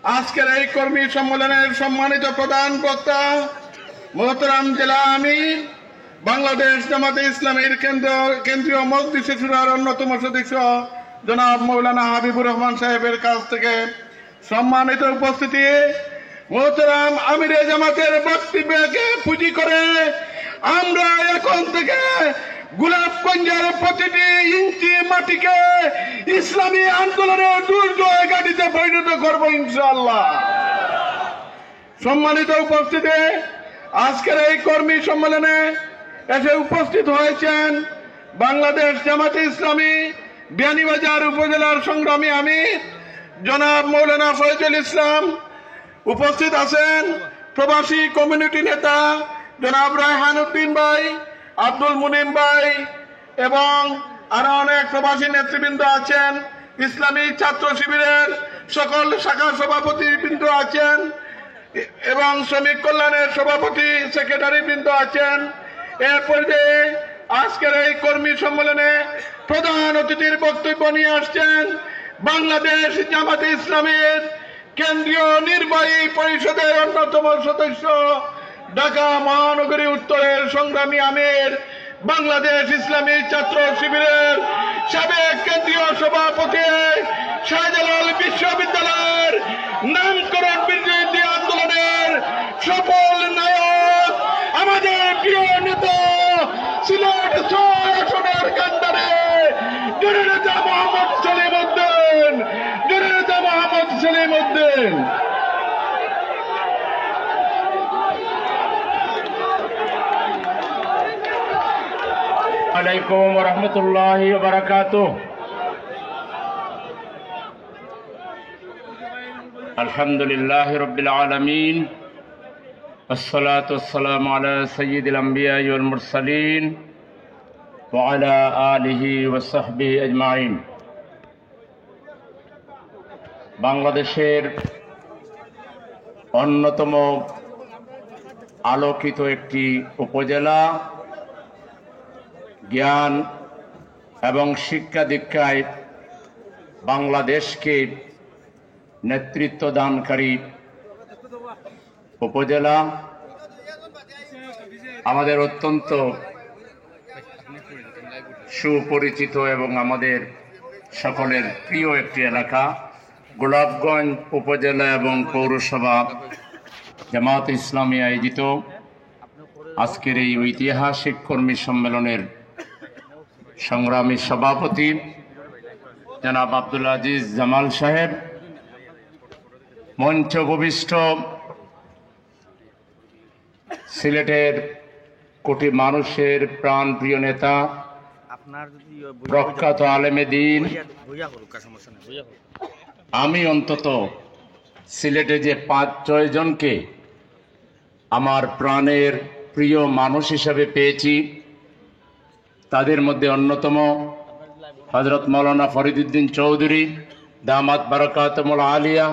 আজকের এই কর্মী সম্মেলনের সম্মানিত প্রধান বক্তা মোহতারাম জেলা আমির বাংলাদেশ জামাতে ইসলামীর কেন্দ্রীয় মজলিসে শুরার অন্যতম সদস্য জনাব মৌলানা হাবিবুর রহমান সাহেবের কাছ থেকে সম্মানিত উপস্থিতি, মোহতারাম আমিরে জামাতের বক্তব্যকে পুঁজি করে আমরা এখন থেকে গোলাপগঞ্জের প্রতিটি ইঞ্চি মাটিকে ইসলামী আন্দোলনের দুর্জয় ঘাঁটিতে পরিণত করব ইনশাআল্লাহ। সম্মানিত উপস্থিতি, আজকের এই কর্মী সম্মেলনে এসে উপস্থিত হয়েছেন বাংলাদেশ জামাতে ইসলামী বিয়ানীবাজার উপজেলার সংগ্রামী আমির জনাব মৌলানা ফয়জুল ইসলাম। উপস্থিত আছেন প্রবাসী কমিউনিটি নেতা জনাব রায়হান উদ্দিন ভাই, আব্দুল মুনিম ভাই এবং আরো অনেক প্রবাসী নেতৃবৃন্দ আছেন। ইসলামী ছাত্র শিবিরের সকল শাখা সভাপতিবৃন্দ আছেন এবং শ্রমিক কল্যাণের সভাপতি সেক্রেটারি বৃন্দ আছেন। এর পর্যায়ে আজকের এই কর্মী সম্মেলনে প্রধান অতিথির বক্তব্য নিয়ে আসছেন বাংলাদেশ জামাতে ইসলামীর কেন্দ্রীয় নির্বাহী পরিষদের অন্যতম সদস্য, ঢাকা মহানগরী উত্তরের সংগ্রামী আমির বাংলাদেশ ইসলামী ছাত্র শিবিরের সাবেক কেন্দ্রীয় সভাপতি, শাহজালাল বিশ্ববিদ্যালয়ের নামকরণ বিরোধী আন্দোলনের সফল নায়ক, আমাদের প্রিয় নেতা সিলেট ৬ আসনের কান্ডারে জননেতা মোহাম্মদ সেলিম উদ্দিন, জননেতা মোহাম্মদ সেলিম উদ্দিন। আলাইকুম ওয়া রাহমাতুল্লাহি ওয়া বারাকাতুহু। আলহামদুলিল্লাহি রাব্বিল আলামিন, ওয়াসসালাতু ওয়াসসালামু আলা সাইয়্যিদিল আমবিয়াই ওয়াল মুরসালিন ওয়া আলা আলিহি ওয়া সাহবিহি আজমাইন। বাংলাদেশের অন্যতম আলোকিত একটি উপজেলা, জ্ঞান এবং শিক্ষা দীক্ষায় বাংলাদেশকে নেতৃত্ব দানকারী উপজেলা, আমাদের অত্যন্ত সুপরিচিত এবং আমাদের সকলের প্রিয় একটি এলাকা গোলাপগঞ্জ উপজেলা এবং পৌরসভা জামাত ইসলামী আয়োজিত আজকের এই ঐতিহাসিক কর্মী সম্মেলনের সংগ্রামী সভাপতি জনাব আব্দুল আজিজ জামাল সাহেব, মঞ্চ উপবিষ্ট সিলেটের কোটি মানুষের প্রাণপ্রিয় নেতা প্রখ্যাত আলেমে দ্বীন, আমি অন্তত সিলেটে যে ৫-৬ জনকে আমার প্রাণের প্রিয় মানুষ হিসাবে পেয়েছি, তাদের মধ্যে অন্যতম হযরত মাওলানা ফরিদউদ্দিন চৌধুরী দামাত বারাকাতুহুল আলিয়া,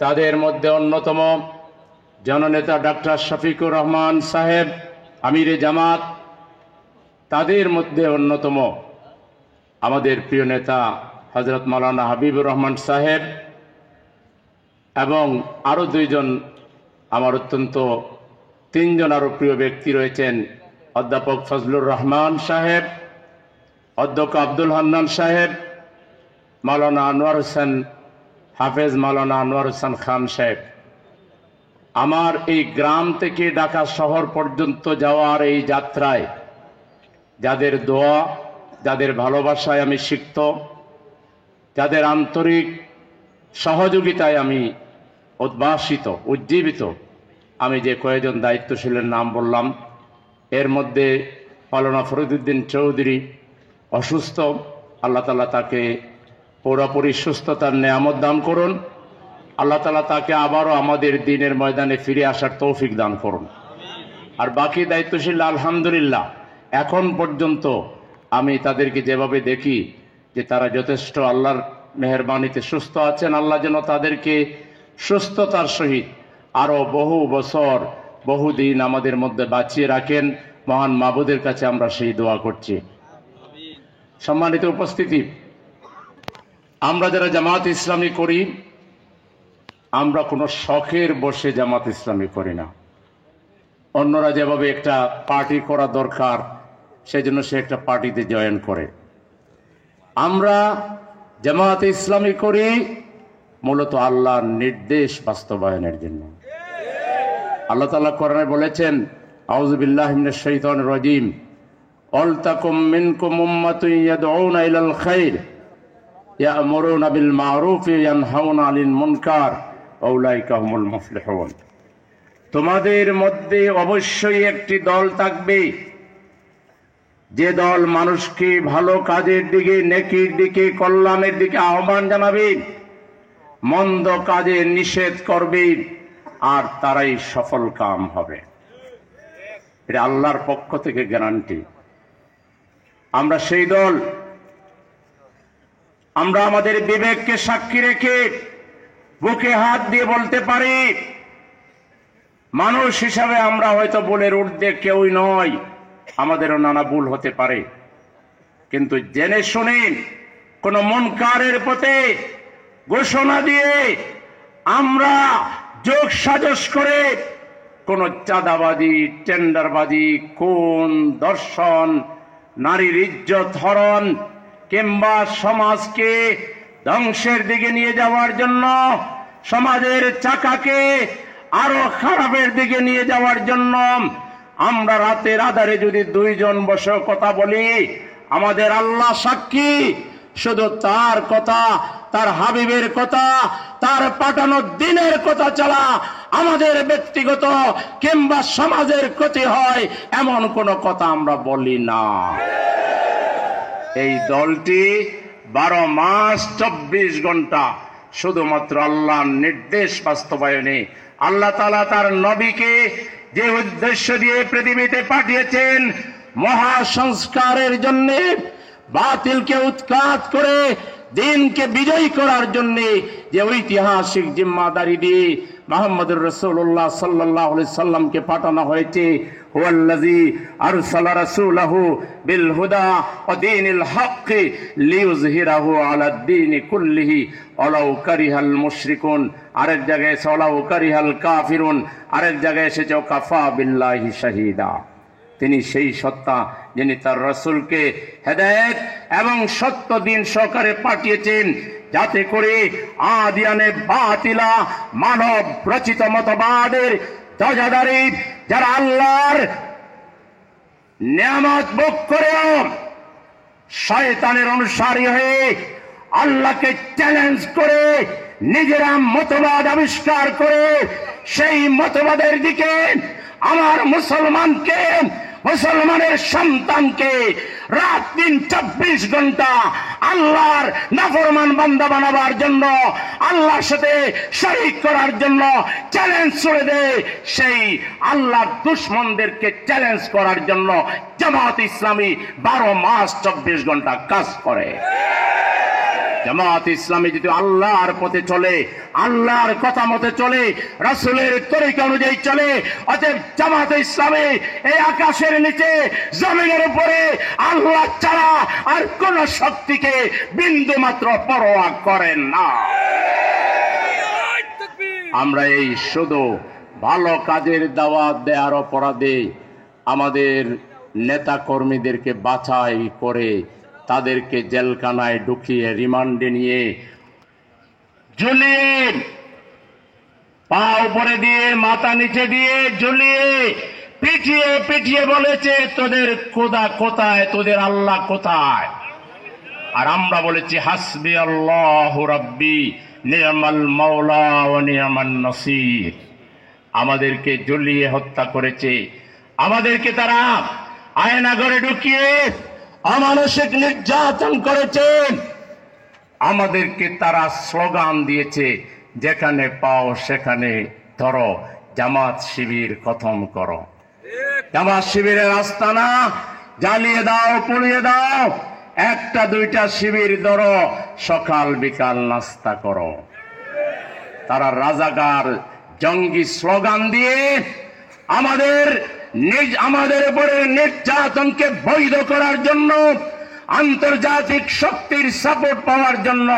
তাদের মধ্যে অন্যতম জননেতা ডাক্তার শফিকুর রহমান সাহেব আমিরে জামাত, তাদের মধ্যে অন্যতম আমাদের প্রিয় নেতা হযরত মাওলানা হাবিবুর রহমান সাহেব এবং আরও ২ জন আমার অত্যন্ত ৩ জন আরও প্রিয় ব্যক্তি রয়েছেন, অধ্যাপক ফজলুর রহমান সাহেব, অধ্যক্ষ আব্দুল হান্নান সাহেব, মাওলানা আনোয়ার হোসেন হাফেজ মাওলানা আনোয়ার হোসেন খান সাহেব। আমার এই গ্রাম থেকে ঢাকা শহর পর্যন্ত যাওয়ার এই যাত্রায় যাদের দোয়া, যাদের ভালোবাসায় আমি সিক্ত, যাদের আন্তরিক সহযোগিতায় আমি উদ্ভাসিত, উজ্জীবিত, আমি যে কয়েকজন দায়িত্বশীলের নাম বললাম, এর মধ্যে মাওলানা ফরিদউদ্দিন চৌধুরী অসুস্থ, আল্লাহ তাআলা তাকে পুরোপুরি সুস্থতার নেয়ামত দান করুন। আল্লাহ তাআলা তাকে আবারও আমাদের দ্বীনের ময়দানে ফিরে আসার তৌফিক দান করুন। আর বাকি দায়িত্বশীল আলহামদুলিল্লাহ এখন পর্যন্ত আমি তাদেরকে যেভাবে দেখি যে তারা যথেষ্ট আল্লাহর মেহেরবানিতে সুস্থ আছেন, আল্লাহ যেন তাদেরকে সুস্থতার সহিত আরও বহু বছর বহুদিন আমাদের মধ্যে বাঁচিয়ে রাখেন। মহান মাবুদের কাছে আমরা সেই দোয়া করছি। সম্মানিত উপস্থিতি, আমরা যারা জামাত ইসলামী করি আমরা কোনো শখের বসে জামাত ইসলামী করি না। অন্যরা যেভাবে একটা পার্টি করা দরকার সেজন্য সে একটা পার্টিতে জয়েন করে, আমরা জামাত ইসলামী করি মূলত আল্লাহর নির্দেশ বাস্তবায়নের জন্য। আল্লাহ তাআলা কোরআনে বলেছেন, আউযু বিল্লাহি মিনাশ শাইতানির রাজীম, ওয়ালতাকুম মিনকুম উম্মাতুন ইয়াদউনা ইলাল খায়র ইয়া'মুরুনা বিল মা'রুফ ওয়া ইয়ানহাউনা আনিল মুনকার ওয়া উলাইকা হুমুল মুফলিহুন। তোমাদের মধ্যে অবশ্যই একটি দল থাকবে, যে দল মানুষকে ভালো কাজের দিকে, নেকির দিকে, কল্যাণের দিকে আহ্বান জানাবে, মন্দ কাজে নিষেধ করবে, আর তারাই সফল কাম হবে। এটা আল্লাহর পক্ষ থেকে গ্যারান্টি। আমরা সেই দল। আমরা আমাদের বিবেককে সাক্ষী রেখে বুকে হাত দিয়ে বলতে পারি, মানুষ হিসাবে আমরা হয়তো ভুলের ঊর্ধ্বে কেউই নয়, আমাদেরও নানা ভুল হতে পারে, কিন্তু জেনে শুনে কোন মুনকারের পথে ঘোষণা দিয়ে আমরা যোগ সাজস করে কোন চাঁদাবাজি, টেন্ডারবাজি, খুন, ধর্ষণ, নারীর ইজ্জত হরণ কিংবা সমাজকে ধ্বংসের দিকে নিয়ে যাওয়ার জন্য, সমাজের চাকাকে আরো খারাপের দিকে নিয়ে যাওয়ার জন্য আমরা রাতের আধারে যদি দুইজন বসে কথা বলি, আমাদের আল্লাহ সাক্ষী, শুধু তার কথা, তার হাবিবের কথা, তার পাঠানো দিনের কথা ছাড়া আমাদের ব্যক্তিগত কিংবা সমাজের ক্ষতি হয় এমন কোন কথা আমরা বলি না। এই দলটি 12 মাস 24 ঘন্টা শুধুমাত্র আল্লাহর নির্দেশ বাস্তবায়নে, আল্লাহ তাআলা তার নবীকে যে উদ্দেশ্য দিয়ে পৃথিবীতে পাঠিয়েছেন, মহা সংস্কারের জন্য, বাতিলকে উৎখাত করে দিনকে বিজয়ী করার জন্য যে ঐতিহাসিক জিম্মাদারি দিয়ে মুহাম্মদুর রাসূলুল্লাহ সাল্লাল্লাহু আলাইহি সাল্লামকে পাঠানো হয়েছে। হুয়াল্লাযী আরসালা রাসূলাহু বিল হুদা ওয়া দীনিল হক লিইয়ুযহিরাহু আলাদ দীনি কুল্লিহি ওয়ালাউ কারিহাল মুশরিকুন। আরেক জায়গায় ওয়ালাউ কারিহাল কাফিরুন, আরেক জায়গায় এসেছে কাফা বিল্লাহি শাহীদা। তিনি সেই সত্তা যিনি তার রাসূলকে হেদায়েত এবং সত্য দিন সহকারে পাঠিয়েছেন, যাতে করে আদিয়ানে বাতিলা মানব রচিত মতবাদের ধ্বজাধারী যারা আল্লাহর নিয়ামত ভোগ করেও শয়তানের অনুসারী হয়ে আল্লাহকে চ্যালেঞ্জ করে নিজেরা মতবাদ আবিষ্কার করে সেই মতবাদের দিকে আমার মুসলমানকে, মুসলমানের সন্তানকে রাত দিন 24 ঘন্টা আল্লাহর নাফরমান বান্দা বানাবার জন্য, আল্লাহর সাথে শরীক করার জন্য চ্যালেঞ্জ ছুড়ে দেয়, সেই আল্লাহর দুশমনদেরকে চ্যালেঞ্জ করার জন্য জামাত ইসলামী 12 মাস 24 ঘন্টা কাজ করে। জামাত ইসলামী যদি আল্লাহর পথে চলে, আল্লাহর কথা মতে চলে, রাসূলের তরিকা অনুযায়ী চলে, অতএব জামাত ইসলামী এই আকাশের নিচে জমিনের উপরে আল্লাহ ছাড়া আর কোন শক্তিকে বিন্দু মাত্র পরোয়া করেন না। আমরা এই শুধু ভালো কাজের দাওয়াত দেওয়ার অপরাধে আমাদের নেতা কর্মীদেরকে বাছাই করে তাদেরকে জেলখানায় ঢুকিয়ে রিমান্ডে নিয়ে ঝুলিয়ে, পা উপরে দিয়ে মাথা নিচে দিয়ে ঝুলিয়ে পিটিয়ে পিটিয়ে বলেছে তোদের খোদা কোথায়, তোদের আল্লাহ কোথায়? আর আমরা বলেছি হাসবি আল্লাহু রাব্বি নি'মাল মাওলা ওয়া নি'মান নাসির। আমাদেরকে ঝুলিয়ে হত্যা করেছে, আমাদেরকে তারা আয়নাঘরে ঢুকিয়ে অমানসিক নির্যাতন করেছেন, আমাদেরকে তারা স্লোগান দিয়েছে যেখানে পাও সেখানে ধরো, জামাত শিবির খতম করো, জামাত শিবিরের আস্তানা জ্বালিয়ে দাও, পুড়িয়ে দাও, একটা দুইটা শিবির ধরো, সকাল বিকাল নাস্তা করো। তারা রাজাকার জঙ্গি স্লোগান দিয়ে আমাদের উপরে নির্যাতনকে বৈধ করার জন্য, আন্তর্জাতিক শক্তির সাপোর্ট পাওয়ার জন্য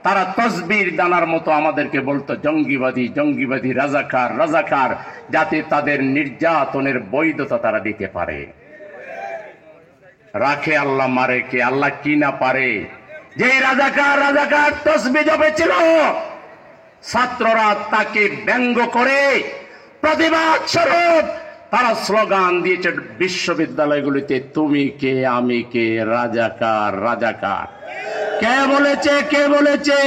তারা তসবির দানার মতো আমাদেরকে বলতো জঙ্গিবাদী জঙ্গিবাদী, রাজাকার রাজাকার, যাতে তাদের নির্যাতনের বৈধতা তারা দিতে পারে। রাখে আল্লাহ, মারে কে? আল্লাহ কি না পারে? যেই রাজাকার রাজাকার তসবি জপেছিল, ছাত্ররা তাকে ব্যঙ্গ করে প্রতিবাদ স্বরূপ তারা স্লোগান দিয়েছে বিশ্ববিদ্যালয়গুলিতে, তুমি কে আমি কে, রাজাকার রাজাকার। কে বলেছে? কে বলেছে?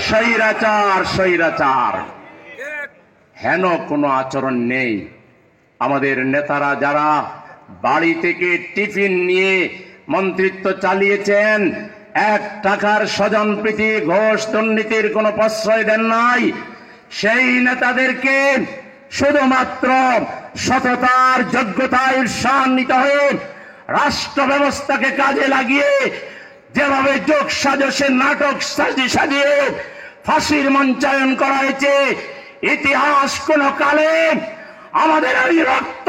স্বৈরাচার স্বৈরাচার। হেন কোনো আচরণ নেই। আমাদের নেতারা যারা বাড়ি থেকে টিফিন নিয়ে মন্ত্রিত্ব চালিয়েছেন, 1 টাকার স্বজনপ্রীতি ঘোষ দুর্নীতির কোনো প্রশ্রয় দেন নাই, সেই নেতাদেরকে শুধুমাত্র সততার যোগ্যতায় ঈর্ষান্বিত হয়ে রাষ্ট্র ব্যবস্থাকে কাজে লাগিয়ে যেভাবে যোগ সাজসে নাটক সাজিয়ে ফাঁসির মঞ্চায়ন করা হয়েছে, ইতিহাস কোন কালে আমাদের এই রক্ত,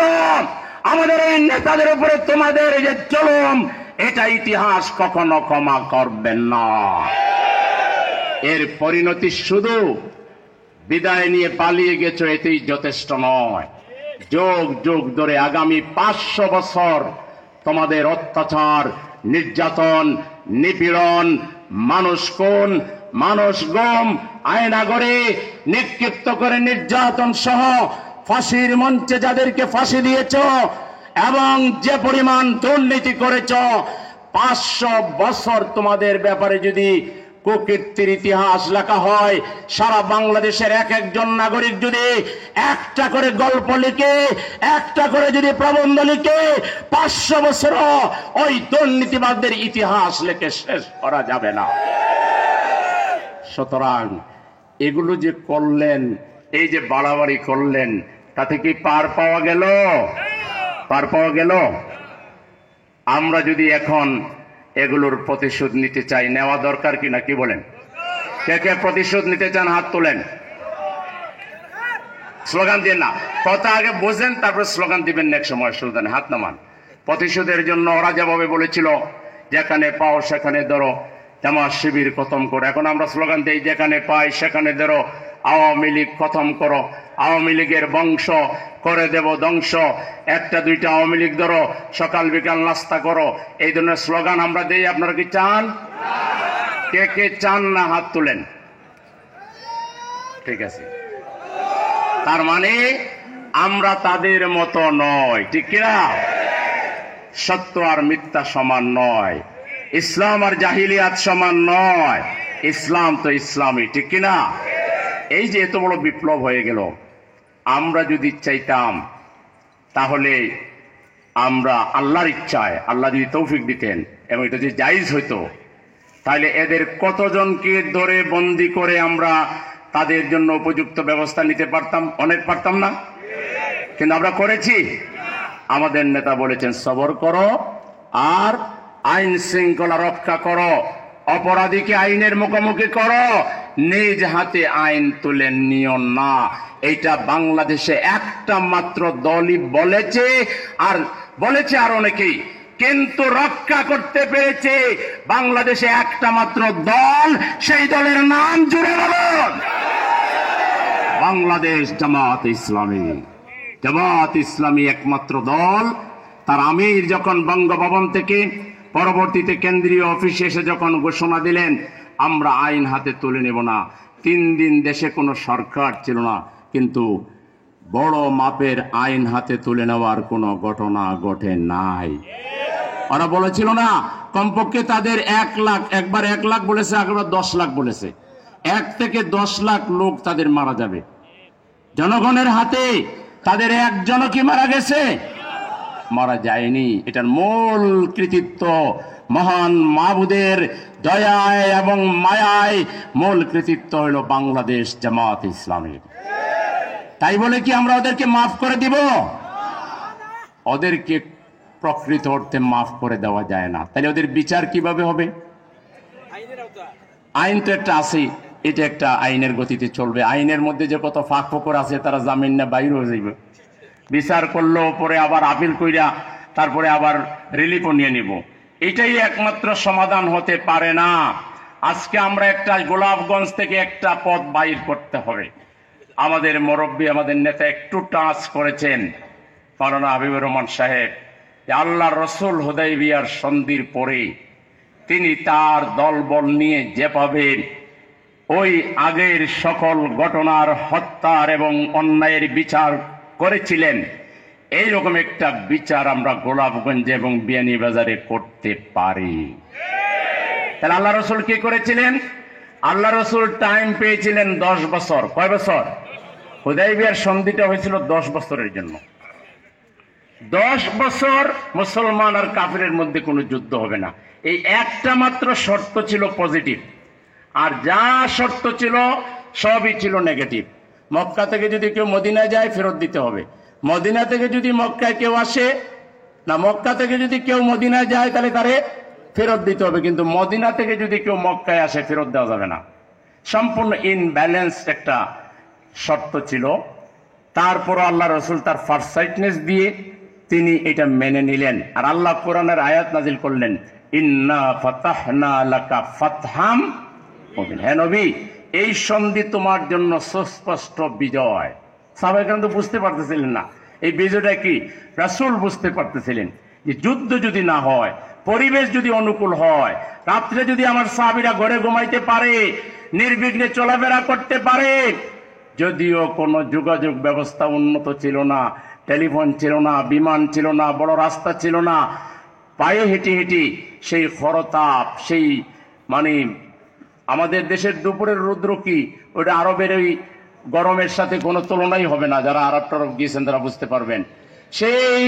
আমাদের এই নেতাদের উপরে তোমাদের যে জুলুম, এটা ইতিহাস কখনো ক্ষমা করবেন না। এর পরিণতি শুধু বিদায় নিয়ে পালিয়ে গেছো এতেই যথেষ্ট নয়। যুগ যুগ ধরে আগামী 500 বছর তোমাদের অত্যাচার, নির্যাতন, নিপীড়ন, মানুষ খুন, মানুষ গুম, আয়নাগরে নিক্ষিপ্ত করে নির্যাতন সহ ফাঁসির মঞ্চে যাদেরকে ফাঁসি দিয়েছ এবং যে পরিমাণ দুর্নীতি করেছ, 500 বছর তোমাদের ব্যাপারে যদি কুকীর্তির ইতিহাস লেখা হয়, সারা বাংলাদেশের এক একজন নাগরিক যদি একটা করে গল্প লিখে, একটা করে যদি প্রবন্ধ লিখে, 500 বছর ওই দুর্নীতিবাদদের ইতিহাস লিখে শেষ করা যাবে না। সুতরাং এগুলো যে করলেন, এই যে বাড়াবাড়ি করলেন, তাতে কি পার পাওয়া গেল? পার পাওয়া গেল? আমরা যদি এখন এগুলোর প্রতিশোধ নিতে চাই, নেওয়া দরকার কিনা, কি বলেন? কে কে প্রতিশোধ নিতে চান হাত তোলেন। স্লোগান দিয়ে না, কথা আগে বোঝেন, তারপর স্লোগান দিবেন নেক্সট সময়। সুলতান হাত নামান। প্রতিশোধের জন্য ওরা যেভাবে বলেছিল, যেখানে পাও সেখানে ধরো, জামাত শিবির খতম করো। এখন আমরা স্লোগান দিই, যেখানে পাই সেখানে ধরো, আওয়ামী লীগ খতম করো, আওয়ামী লীগের বংশ করে দেব ধ্বংস, 1-2টা আওয়ামী লীগ ধরো, সকাল বিকাল নাস্তা করো। এই ধরনের স্লোগান আমরা দেই। আপনারা কি চান? কে কে চান না হাত তুলেন। ঠিক আছে, তার মানে আমরা তাদের মতো নয়, ঠিক কিনা? সত্য আর মিথ্যা সমান নয়, ইসলাম আর জাহিলিয়াত সমান নয়। ইসলাম তো ইসলামই, ঠিক কিনা? এই যে এত বড় বিপ্লব হয়ে গেল, আমরা যদি চাইতাম তাহলে আমরা আল্লাহর ইচ্ছায়, আল্লাহ যদি তৌফিক দিতেন এবং এটা যদি জায়েজ হইতো, তাহলে এদের কতজনকে ধরে বন্দি করে আমরা তাদের জন্য উপযুক্ত ব্যবস্থা নিতে পারতাম? অনেক পারতাম না? কিন্তু আমরা করেছি? আমাদের নেতা বলেছেন সবর করো আর আইন শৃঙ্খলা রক্ষা করো, অপরাধীকে আইনের মুখোমুখি করো, নিজ হাতে আইন তুলে নিও না। এইটা বাংলাদেশে একটা মাত্র দলই বলেছে, আর বলেছে আর অনেকেই, কিন্তু রক্ষা করতে পেরেছে বাংলাদেশে একটা মাত্র দল। সেই দলের নাম জুড়ে বলুন, বাংলাদেশ জামাত ইসলামী। জামাত ইসলামী একমাত্র দল। তার আমির যখন বঙ্গভবন থেকে পরবর্তীতে কেন্দ্রীয় অফিসে এসে যখন ঘোষণা দিলেন, আমরা আইন হাতে তুলে নেব না, 3 দিন দেশে কোনো সরকার ছিল না, কিন্তু বড় মাপের আইন হাতে তুলে নেওয়ার কোনো ঘটনা ঘটে নাই। ওরা বলেছিল না, কমপক্ষে তাদের 1 লাখ, একবার 1 লাখ বলেছে, একবার 10 লাখ বলেছে, 1 থেকে 10 লাখ লোক তাদের মারা যাবে। জনগণের হাতে তাদের একজনও কি মারা গেছে? মারা যায়নি। এটার মূল কৃতিত্ব মহান মাবুদের দয়ায় এবং মায়ায়, মূল কৃতিত্ব হলো বাংলাদেশ জামাত ইসলামী। তাই বলে কি আমরা ওদেরকে মাফ করে দিব? ওদেরকে প্রকৃত অর্থে মাফ করে দেওয়া যায় না। তাহলে ওদের বিচার কিভাবে হবে? আইন তো একটা আছে, এটা একটা আইনের গতিতে চলবে। আইনের মধ্যে যে কত ফাঁক ফোকর আছে, তারা জামিন না বাইর হয়ে যাবে। বিচার করলো, পরে আবার আপিল কইরা তারপরে আবার রিলিফও নিয়ে নিব। এটাই একমাত্র সমাধান হতে পারে না। আজকে আমরা একটা গোলাপগঞ্জ থেকে একটা পথ বাইর করতে হবে। আমাদের মুরব্বী, আমাদের নেতা একটু টাচ করেছেন, মাওলানা হাবিবুর রহমান সাহেব, যে আল্লাহ রসুল হুদাইবিয়ার সন্ধির পরে তিনি তার দলবল নিয়ে যেভাবে ওই আগের সকল ঘটনার হত্যার এবং অন্যায়ের বিচার করেছিলেন, এইরকম একটা বিচার আমরা গোলাপগঞ্জে এবং বিয়ানীবাজারে করতে পারি। তাহলে আল্লাহ রসুল কি করেছিলেন? আল্লাহ রসুল টাইম পেয়েছিলেন 10 বছর। কয় বছর? হুদাইবিয়ার সন্ধিটা হয়েছিল 10 বছরের জন্য। 10 বছর মুসলমান আর কাফিরের মধ্যে কোনো যুদ্ধ হবে না। এই একটা মাত্র শর্ত ছিল পজিটিভ, আর যা শর্ত ছিল সবই ছিল নেগেটিভ। মক্কা থেকে যদি কেউ মদিনায় যায় ফেরত দিতে হবে, মদিনা থেকে যদি মক্কায় কেউ আসে না, মক্কা থেকে যদি কেউ মদিনায় যায় তাহলে তারে ফেরত দিতে হবে, কিন্তু মদিনা থেকে যদি কেউ মক্কায় আসে ফেরত দেওয়া যাবে না। সম্পূর্ণ ইনব্যালেন্স একটা শর্ত ছিল। তারপর আল্লাহ রসুল তার ফারসাইটনেস দিয়ে তিনি এটা মেনে নিলেন। আর আল্লাহ কোরআনের আয়াত নাজিল করলেন, ইন্না ফাতাহনা লাকা ফাতহাম মুবিন। হে নবী, এই সন্ধি তোমার জন্য সুস্পষ্ট বিজয়। সাহাবায়ে কেরাম তো বুঝতে পারতেছিলেন না এই বিজয়টা কি। রাসূল বুঝতে পারতেছিলেন যে যুদ্ধ যদি না হয়, পরিবেশ যদি অনুকূল হয়, রাত্রে যদি আমার সাহাবীরা ঘরে ঘুমাইতে পারে, নির্বিঘ্নে চলাফেরা করতে পারে, যদিও কোনো যোগাযোগ ব্যবস্থা উন্নত ছিল না, টেলিফোন ছিল না, বিমান ছিল না, বড় রাস্তা ছিল না, পায়ে হেঁটে হেঁটে সেই খরতাপ, সেই মানে আমাদের দেশের দুপুরের রৌদ্র কি, ওটা আরবের ওই গরমের সাথে কোনো তুলনাই হবে না। যারা আরব টরব গিয়েছেন তারা বুঝতে পারবেন। সেই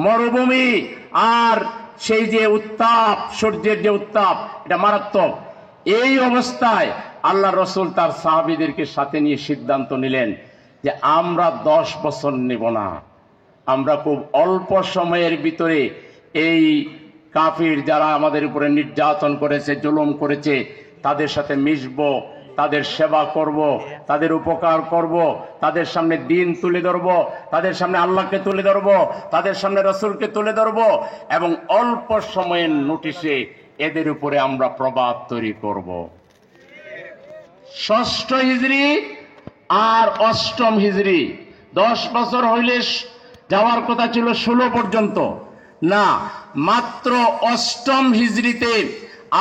মরুভূমি আর সেই যে উত্তাপ, সূর্যের যে উত্তাপ, এটা মারাত্মক। এই অবস্থায় আল্লাহ রসুল তার সাহাবীদেরকে সাথে নিয়ে সিদ্ধান্ত নিলেন যে আমরা 10 বছর নেব না, আমরা খুব অল্প সময়ের ভিতরে এই কাফির যারা আমাদের উপরে নির্যাতন করেছে, জুলুম করেছে, তাদের সাথে মিশব, তাদের সেবা করব, তাদের উপকার করব, তাদের সামনে দিন তুলে ধরব, তাদের সামনে আল্লাহকে তুলে ধরব, তাদের সামনে রসুলকে তুলে ধরব, এবং অল্প সময়ের নোটিশে এদের উপরে আমরা প্রভাব তৈরি করব। 6ষ্ঠ হিজরি আর 8ম হিজরি 10 বছর হইলে যাওয়ার কথা ছিল 16 পর্যন্ত, না, মাত্র 8ম হিজরিতে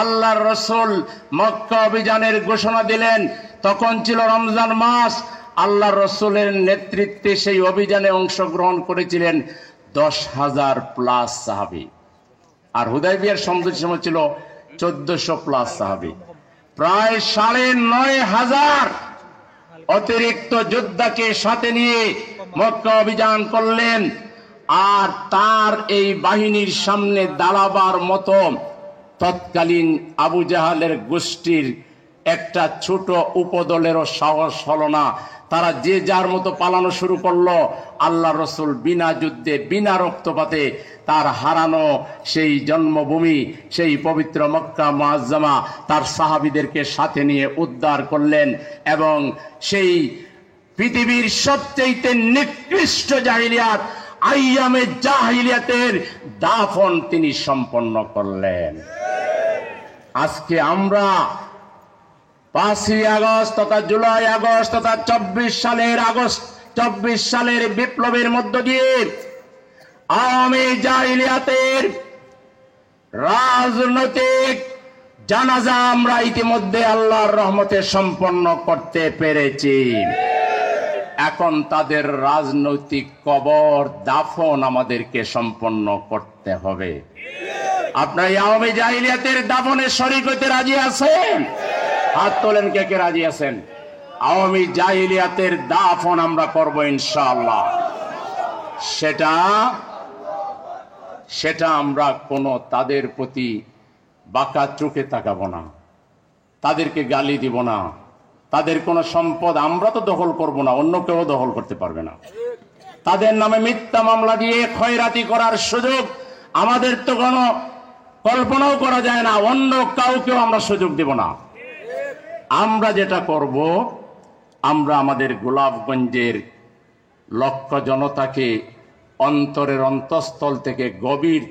আল্লাহর রসুল মক্কা অভিযানের ঘোষণা দিলেন। তখন ছিল রমজান মাস। আল্লাহ রসুলের নেতৃত্বে সেই অভিযানে অংশগ্রহণ করেছিলেন 10,000+ সাহাবী, আর হুদাইবিয়ার সন্ধির সময় ছিল 1400+ সাহাবী। প্রায় 9,500 অতিরিক্ত যোদ্ধাকে সাথে নিয়ে মক্কা অভিযান করলেন। আর তার এই বাহিনীর সামনে দাঁড়াবার মতো তৎকালীন আবু জাহালের গোষ্ঠীর একটা ছোট উপদলেরও সাহস হলো না। তারা যে যার মতো পালানো শুরু করলো। আল্লাহ রসুল বিনা যুদ্ধে, বিনা রক্তপাতে তার হারানো সেই জন্মভূমি, সেই পবিত্র মক্কা মুআজ্জামা তার সাহাবীদেরকে সাথে নিয়ে উদ্ধার করলেন, এবং সেই পৃথিবীর সবচেয়ে নিকৃষ্ট জাহিলিয়াত, আইয়ামে জাহিলিয়াতের দাফন তিনি সম্পন্ন করলেন। আজকে আমরা 5ই আগস্ট তথা জুলাই আগস্ট তথা 24 সালের বিপ্লবের মধ্য দিয়ে আওয়ামী জাহিলিয়াতের রাজনৈতিক জানাজা আমরা ইতিমধ্যে আল্লাহর রহমতে সম্পন্ন করতে পেরেছি। এখন তাদের রাজনৈতিক কবর দাফন আমাদেরকে সম্পন্ন করতে হবে। আপনার আওয়ামী জাহিলিয়াতের দাফনে শরীক হতে রাজি আছেন? হাত তোলেন, কে কে রাজি আছেন? আওয়ামী জাহিলিয়াতের দাফন আমরা করব ইনশাআল্লাহ। সেটা আমরা কোনো তাদের প্রতি বাঁকা চোখে তাকাবো না, তাদেরকে গালি দিব না, তাদের কোনো সম্পদ আমরা তো দখল করব না, অন্য কেউ দখল করতে পারবে না। তাদের নামে মিথ্যা মামলা দিয়ে খয়রাতি করার সুযোগ আমাদের তো কোনো কল্পনাও করা যায় না, অন্য কাউকেও আমরা সুযোগ দেব না। আমরা যেটা করব, আমরা আমাদের গোলাপগঞ্জের লক্ষ জনতাকে অন্তরের অন্তঃস্থল থেকে গভীর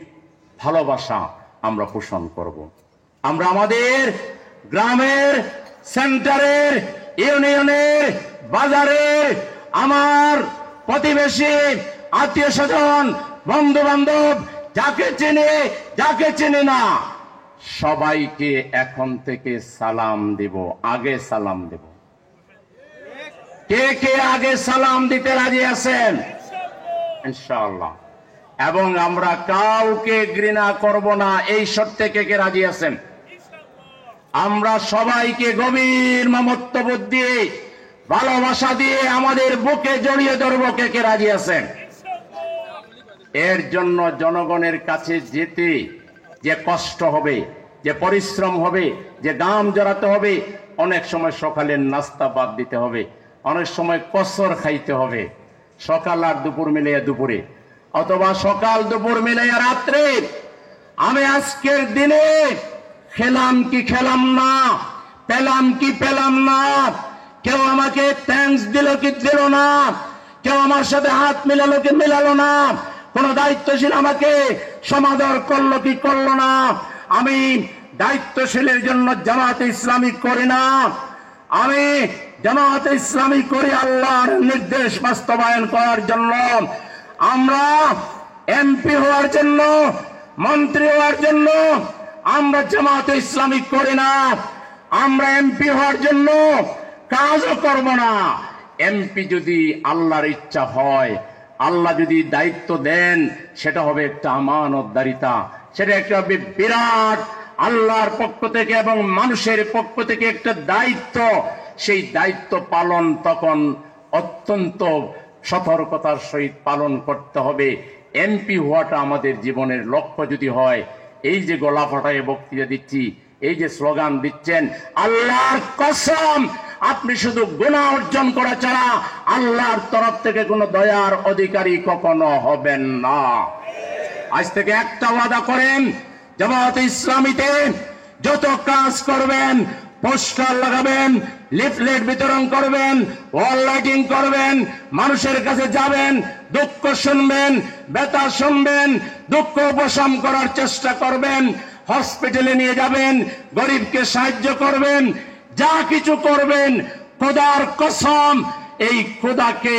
ভালোবাসা আমরা পোষণ করব। আমরা আমাদের গ্রামের, সেন্টারের, ইউনিয়নের, বাজারের আমার প্রতিবেশী, আত্মীয় স্বজন, বন্ধু বান্ধব, যাকে চিনি যাকে চিনি না, সবাইকে এখন থেকে সালাম দেব। আগে সালাম দেব। কে কে আগে সালাম দিতে রাজি আছেন? ইনশাআল্লাহ। এবং আমরা কাউকে ঘৃণা করব না, এই শর্তে কে কে রাজি আছেন? আমরা সবাইকে গভীর মমত্ববোধ দিয়ে, ভালোবাসা দিয়ে আমাদের বুকে জড়িয়ে ধরবো। কে কে রাজি আছেন? এর জন্য জনগণের কাছে যেতে যে কষ্ট হবে, যে পরিশ্রম হবে, যে গাম জড়াতে হবে, অনেক সময় সকালের নাস্তা বাদ দিতে হবে, অনেক সময় কসর খাইতে হবে, সকাল আর দুপুর মিলাইয়া দুপুরে, অথবা সকাল দুপুর মিলাইয়া রাত্রে। আমি আজকের দিনে খেলাম কি খেলাম না, পেলাম কি পেলাম না, কেউ আমাকে থ্যাঙ্কস দিল কি দিল না, কেউ আমার সাথে হাত মিলালো কি মিলালো না, কোন দায়িত্বশীল আমাকে সমাদর করলো কি করলো না, আমি দায়িত্বশীলের জন্য জামাতে ইসলামী করি না। আমি জামাতে ইসলামী করি আল্লাহর নির্দেশ বাস্তবায়ন করার জন্য। আমরা এমপি হওয়ার জন্য, মন্ত্রী হওয়ার জন্য আমরা জামাতে ইসলামী করি না। আমরা এমপি হওয়ার জন্য কাজও করব না। এমপি যদি আল্লাহর ইচ্ছা হয়, আল্লাহ যদি দায়িত্ব দেন, সেটা হবে একটা আমানতদারিতা, সেটা একটা বিরাট আল্লাহর পক্ষ থেকে এবং মানুষের পক্ষ থেকে একটা দায়িত্ব। সেই দায়িত্ব পালন তখন অত্যন্ত সতর্কতার সহিত পালন করতে হবে। এমপি হওয়াটা আমাদের জীবনের লক্ষ্য যদি হয়, এই যে গলা ফাটায় বক্তৃতা দিচ্ছি, এই যে স্লোগান দিচ্ছেন, আল্লাহর কসম আপনি শুধু গুনাহ অর্জন করা ছাড়া আল্লাহর তরফ থেকে কোনো দয়ার অধিকারী কখনো হবেন না। আজ থেকে একটা ওয়াদা করেন, জামাতে ইসলামীতে যত কাজ করবেন, পোস্টার লাগাবেন, লিফলেট বিতরণ করবেন, ওয়াল লাইটিং করবেন, মানুষের কাছে যাবেন, দুঃখ শুনবেন, ব্যথা শুনবেন, দুঃখ উপশম করার চেষ্টা করবেন, হসপিটালে নিয়ে যাবেন, গরিবকে সাহায্য করবেন, যা কিছু করবেন, খোদার কসম এই খোদাকে,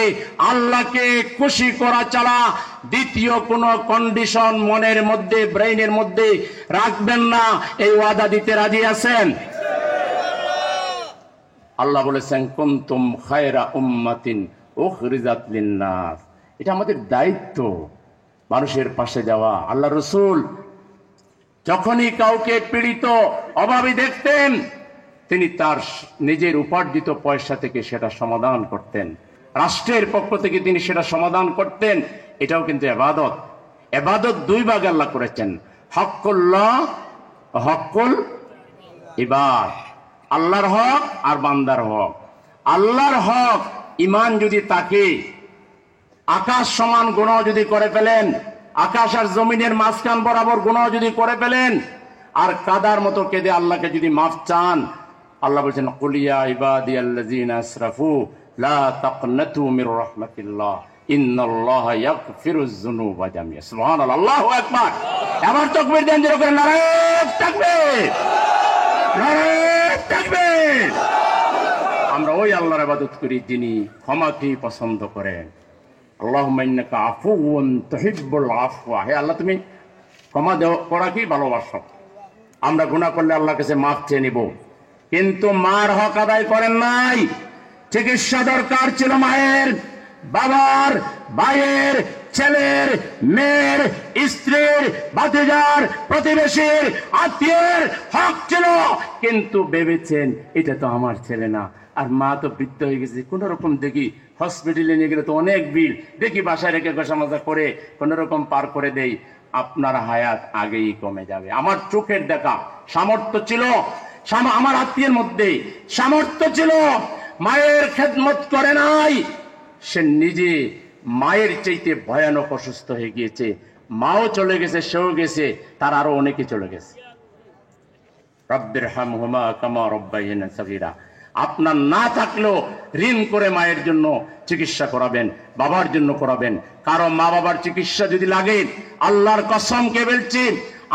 আল্লাহকে খুশি করা ছাড়া দ্বিতীয় কোনো কন্ডিশন মনের মধ্যে, ব্রেইনের মধ্যে রাখবেন না। এই ওয়াদা দিতে রাজি আছেন? আল্লাহ বলেছেন, কুনতুম খায়রা উম্মাতিন উখরিজাত লিন-নাস। এটা আমাদের দায়িত্ব, মানুষের পাশে যাওয়া। আল্লাহ রাসূল যখনই কাউকে পীড়িত, অভাবী দেখতেন, তিনি তার নিজের উপার্জিত পয়সা থেকে সেটা সমাধান করতেন, রাষ্ট্রের পক্ষ থেকে তিনি সেটা সমাধান করতেন। এটাও কিন্তু ইবাদত। ইবাদত দুই ভাগে আল্লাহ করেছেন, হকুল্লাহ, হকুল ইবাদ। আল্লাহর হক আর বান্দার হক। আল্লাহর হক ঈমান যদি তাকে আকাশ সমান গুনাহ যদি করে ফেলেন, আকাশ আর জমিনের মাঝখান বরাবর গুনাহ যদি করে ফেলেন, আর কাদার মতো কেঁদে আল্লাহকে যদি মাফ চান, আল্লাহ বলছেন, কুল ইয়া ইবাদিয়াল্লাযিনা আসরাফু লা তাকনাতু মির রাহমাতিল্লাহ ইন্নাল্লাহা ইয়াগফিরুয যুনুবা জামিআ। সুবহানাল্লাহ, আল্লাহু আকবার। এবার তাকবীর দেন, জোরে করে নারে তাকবীর, নারে তাকবীর। আমরা ওই আল্লাহর ইবাদত করি যিনি ক্ষমাকে পছন্দ করেন। আল্লাহুম্মা ইন্নাকা আফুউন তুহিব্বুল আফওয়া। হে আল্লাহ, তুমি ক্ষমা করা কি ভালোবাসো। আমরা গুনাহ করলে আল্লাহর কাছে মাফ চেয়ে নিব, কিন্তু মার হক আদায় করেন নাই। চিকিৎসা দরকার ছিল মায়ের, বাবার, ভাইয়ের, ছেলের, মেয়ের, স্ত্রীর, ভাতিজার, প্রতিবেশীর, আত্মীয়ের হক ছিল, কিন্তু ভেবেছেন এটা তো আমার ছেলে না, আর মা তো বৃদ্ধ হয়ে গেছে, কোন রকম দেখি হসপিটালে নিয়ে গেলে তো অনেক বিল, দেখি বাসায় রেখে গোসা মাজা করে কোন রকম পার করে দেই, আপনার হায়াত আগেই কমে যাবে। আমার চোখের দেখা সামর্থ্য ছিল, আমার আত্মীয়ের মধ্যে সামর্থ্য ছিল, মায়ের খেদমত করে নাই, সে নিজে মায়ের চাইতে ভয়ানক অসুস্থ হয়ে গিয়েছে, মাও চলে গেছে, সেও গেছে, তার আরো অনেকে চলে গেছে। রব্বিরহামহুমা কামা রাব্বায়ানি সাগীরা। আপনার না থাকলেও ঋণ করে মায়ের জন্য চিকিৎসা করাবেন, বাবার জন্য করাবেন। কারণ মা বাবার চিকিৎসা যদি লাগে, আল্লাহর কসম কে বলছি,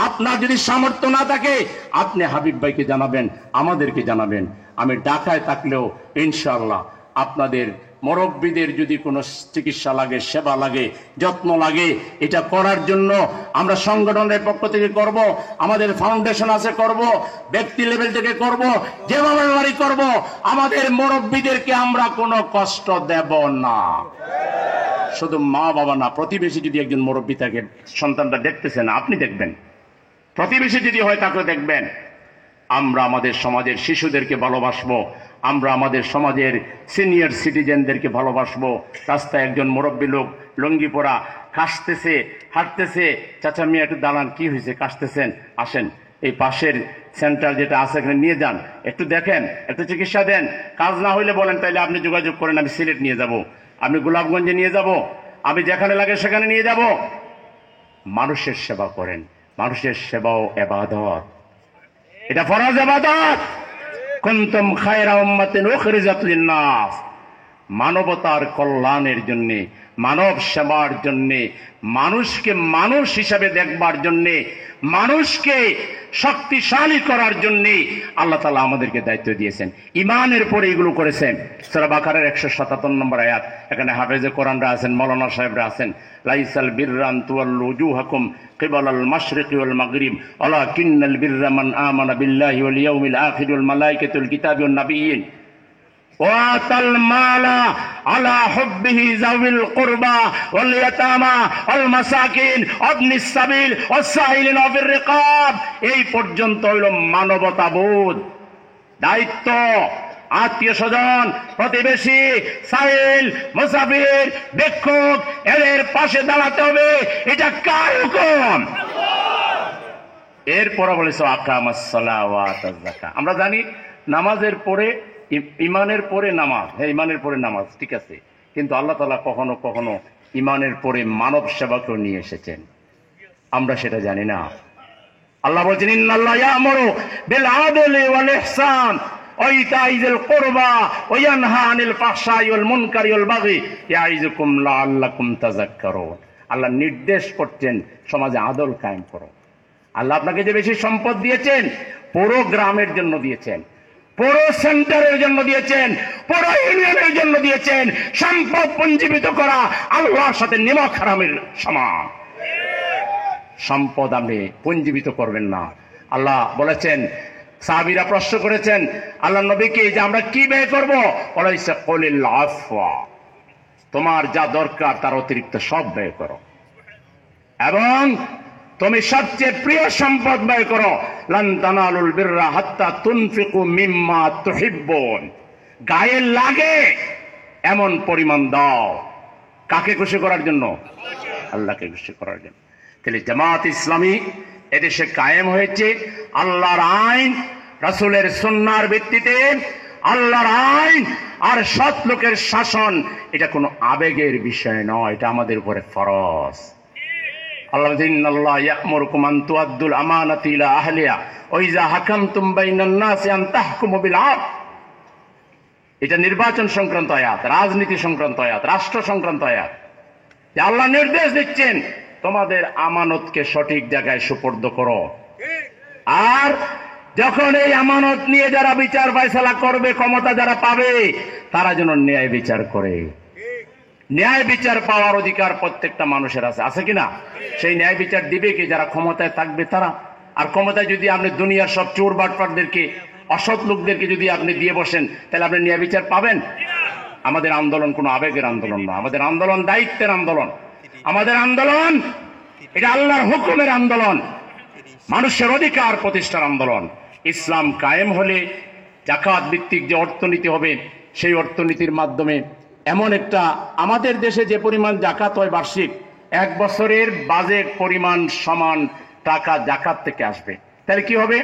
আপনার যদি সামর্থ্য না থাকে আপনি হাবিব ভাইকে জানাবেন, আমাদেরকে জানাবেন। আমি ঢাকায় থাকলেও ইনশাআল্লাহ আপনাদের মুরব্বীদের যদি কোনো চিকিৎসা লাগে, সেবা লাগে, যত্ন লাগে, এটা করার জন্য আমরা সংগঠনের পক্ষ থেকে করব, আমাদের ফাউন্ডেশন আছে করব, ব্যক্তি লেভেল থেকে করব, যেভাবে বাড়ি করব। আমাদের মুরব্বীদেরকে আমরা কোনো কষ্ট দেব না। শুধু মা বাবা না, প্রতিবেশী যদি একজন মুরব্বী থাকে, সন্তানটা দেখতেছে না, আপনি দেখবেন, প্রতিবেশী যদি হয় তাকে দেখবেন। আমরা আমাদের সমাজের শিশুদেরকে ভালোবাসবো, আমরা আমাদের সমাজের সিনিয়র সিটিজেনদেরকে ভালোবাসবো। রাস্তায় একজন মুরব্বী লোক লুঙ্গি পরা কাশতেছে, হাঁটতেছে, চাচা মিয়া একটু দাঁড়ান, কি হয়েছে, কাশতেছেন, আসেন এই পাশের সেন্টার যেটা আছে এখানে নিয়ে যান, একটু দেখেন, একটু চিকিৎসা দেন। কাজ না হইলে বলেন, তাইলে আপনি যোগাযোগ করেন, আমি সিলেট নিয়ে যাব, আমি গোলাপগঞ্জে নিয়ে যাব, আমি যেখানে লাগে সেখানে নিয়ে যাব। মানুষের সেবা করেন, মানুষের সেবাও ইবাদত, এটা ফরজ ইবাদত। কুনতুম খায়রা উম্মাতিন উখরিজাত লিন-নাস, মানবতার কল্যাণের জন্য, মানব সেবার জন্য, মানুষকে মানুষ হিসাবে দেখবার জন্য, মানুষকে শক্তিশালী করার জন্য আল্লাহ তাআলা আমাদেরকে দায়িত্ব দিয়েছেন। ঈমানের পরে এগুলো করেছেন। সূরা বাকারার 177 নম্বর আয়াত, এখানে হাফেজে কোরআনরা আছেন, মাওলানা সাহেবরা আছেন। লাইসাল বিররান তুওয়াল্লু উজুহাকুম কিবালাল মাশরিকি ওয়াল মাগরিব ওয়ালাকিন্নাল বিররা মান আমানা বিল্লাহি ওয়াল ইয়াউমিল আখির ওয়াল মালাইকাতি ওয়াল কিতাবি ওয়ান নাবিয়্যিন ওয়াতাল মালা আলা হুব্বিহি যাওয়িল কুরবা ওয়াল ইয়াতামা ওয়াল মাসাকিন ওয়াবনিস সাবিল ওয়াসাইলিন ফির রিকাব। এই পর্যন্ত হইল মানবতাবোধ, দায়িত্ব। আত্মীয় স্বজন, প্রতিবেশী, সাইল, মুসাফির, ভিক্ষুক, এদের পাশে দাঁড়াতে হবে, এটা কার হুকুম? এরপর বলেছে আকামাস সালাহ ওয়া আতাজ যাকাত। আমরা জানি নামাজের পরে, ইমানের পরে নামাজ, হ্যাঁ ইমানের পরে নামাজ, ঠিক আছে, কিন্তু আল্লাহ তাআলা কখনো কখনো ইমানের পরে মানব সেবাকেও নিয়ে এসেছেন, আমরা সেটা জানি না। আল্লাহ বলছেন, ইন্নাল্লাহ ইয়া'মুরু বিল আদলি ওয়াল ইহসান ওয়া ইতা'i যিল কুরবা ওয়া ইয়ানহা আনিল ফাহশাই ওয়াল মুনকারি ওয়াল বাগি ইয়া'iযুকুম লাআল্লাকুম তাযাক্কারুন। আল্লাহ নির্দেশ করছেন সমাজে আদল কায়েম করো। আল্লাহ আপনাকে যে বেশি সম্পদ দিয়েছেন, পুরো গ্রামের জন্য দিয়েছেন, পুরো সেন্টারের জন্য দিয়েছেন, পুরো ইউনিয়নের জন্য দিয়েছেন। সম্পদ পুঞ্জীবিত করা আল্লাহর সাথে নিমক হারামের সমান। সম্পদ আপনি পুঞ্জীবিত করবেন না। আল্লাহ বলেছেন, সাহাবীরা প্রশ্ন করেছেন আল্লাহ নবীকে যে আমরা কি ব্যয় করব, বলেছে কুলিল আফওয়া, তোমার যা দরকার তার অতিরিক্ত সব ব্যয় করো, এবং তুমি সবচেয়ে প্রিয় সম্পদ ব্যয় করো। লান তানালুল বিররা হাত্তা তুনফিকু মিম্মা তুহিব্বুন, গায়ে লাগে এমন পরিমাণ দাও। কাকে খুশি করার জন্য? আল্লাহকে খুশি করার জন্য। তাহলে জামাত ইসলামী এদেশে কায়েম হয়েছে আল্লাহর আইন, রাসূলের সুন্নাহর ভিত্তিতে। আল্লাহর আইন আর সৎ লোকের শাসন, এটা কোনো আবেগের বিষয় নয়, এটা আমাদের উপরে ফরজ। আল্লাহ বলেন, ইন্নাল্লাহ ইয়া'মুরুকুম আন তুআদ্দুল আমানাতি ইলা আহলিহা ওয়া ইযা হাকামতুম বাইনান নাসি আন তাহকুমু বিল আদল। এটা নির্বাচন সংক্রান্ত আয়াত, রাজনীতি সংক্রান্ত আয়াত, রাষ্ট্র সংক্রান্ত আয়াত। আল্লাহ নির্দেশ দিচ্ছেন তোমাদের আমানতকে সঠিক জায়গায় সুপর্দ করো। আর যখন এই আমানত নিয়ে যারা বিচার ফয়সালা করবে, ক্ষমতা যারা পাবে, তারা যেন ন্যায় বিচার করে। ন্যায় বিচার পাওয়ার অধিকার প্রত্যেকটা মানুষের আছে, আছে কিনা? সেই ন্যায় বিচার দিবে কি? যারা ক্ষমতায় থাকবে তারা। আর ক্ষমতায় যদি আপনি দুনিয়ার সব চোর বাটপারদেরকে, অসৎ লোকদেরকে যদি আপনি দিয়ে বসেন, তাহলে আপনি ন্যায় বিচার পাবেন? আমাদের আন্দোলন কোনো আবেগের আন্দোলন না, আমাদের আন্দোলন দায়িত্বের আন্দোলন। আমাদের আন্দোলন এটা আল্লাহর হুকুমের আন্দোলন, মানুষের অধিকার প্রতিষ্ঠার আন্দোলন। ইসলাম কায়েম হলে যাকাত ভিত্তিক যে অর্থনীতি হবে, সেই অর্থনীতির মাধ্যমে এমন একটা, আমাদের দেশে যে পরিমাণ জাকাত হয় বার্ষিক, 1 বছরের বাজেট পরিমাণ সমান টাকা জাকাত থেকে আসবে। তাহলে কি হবে?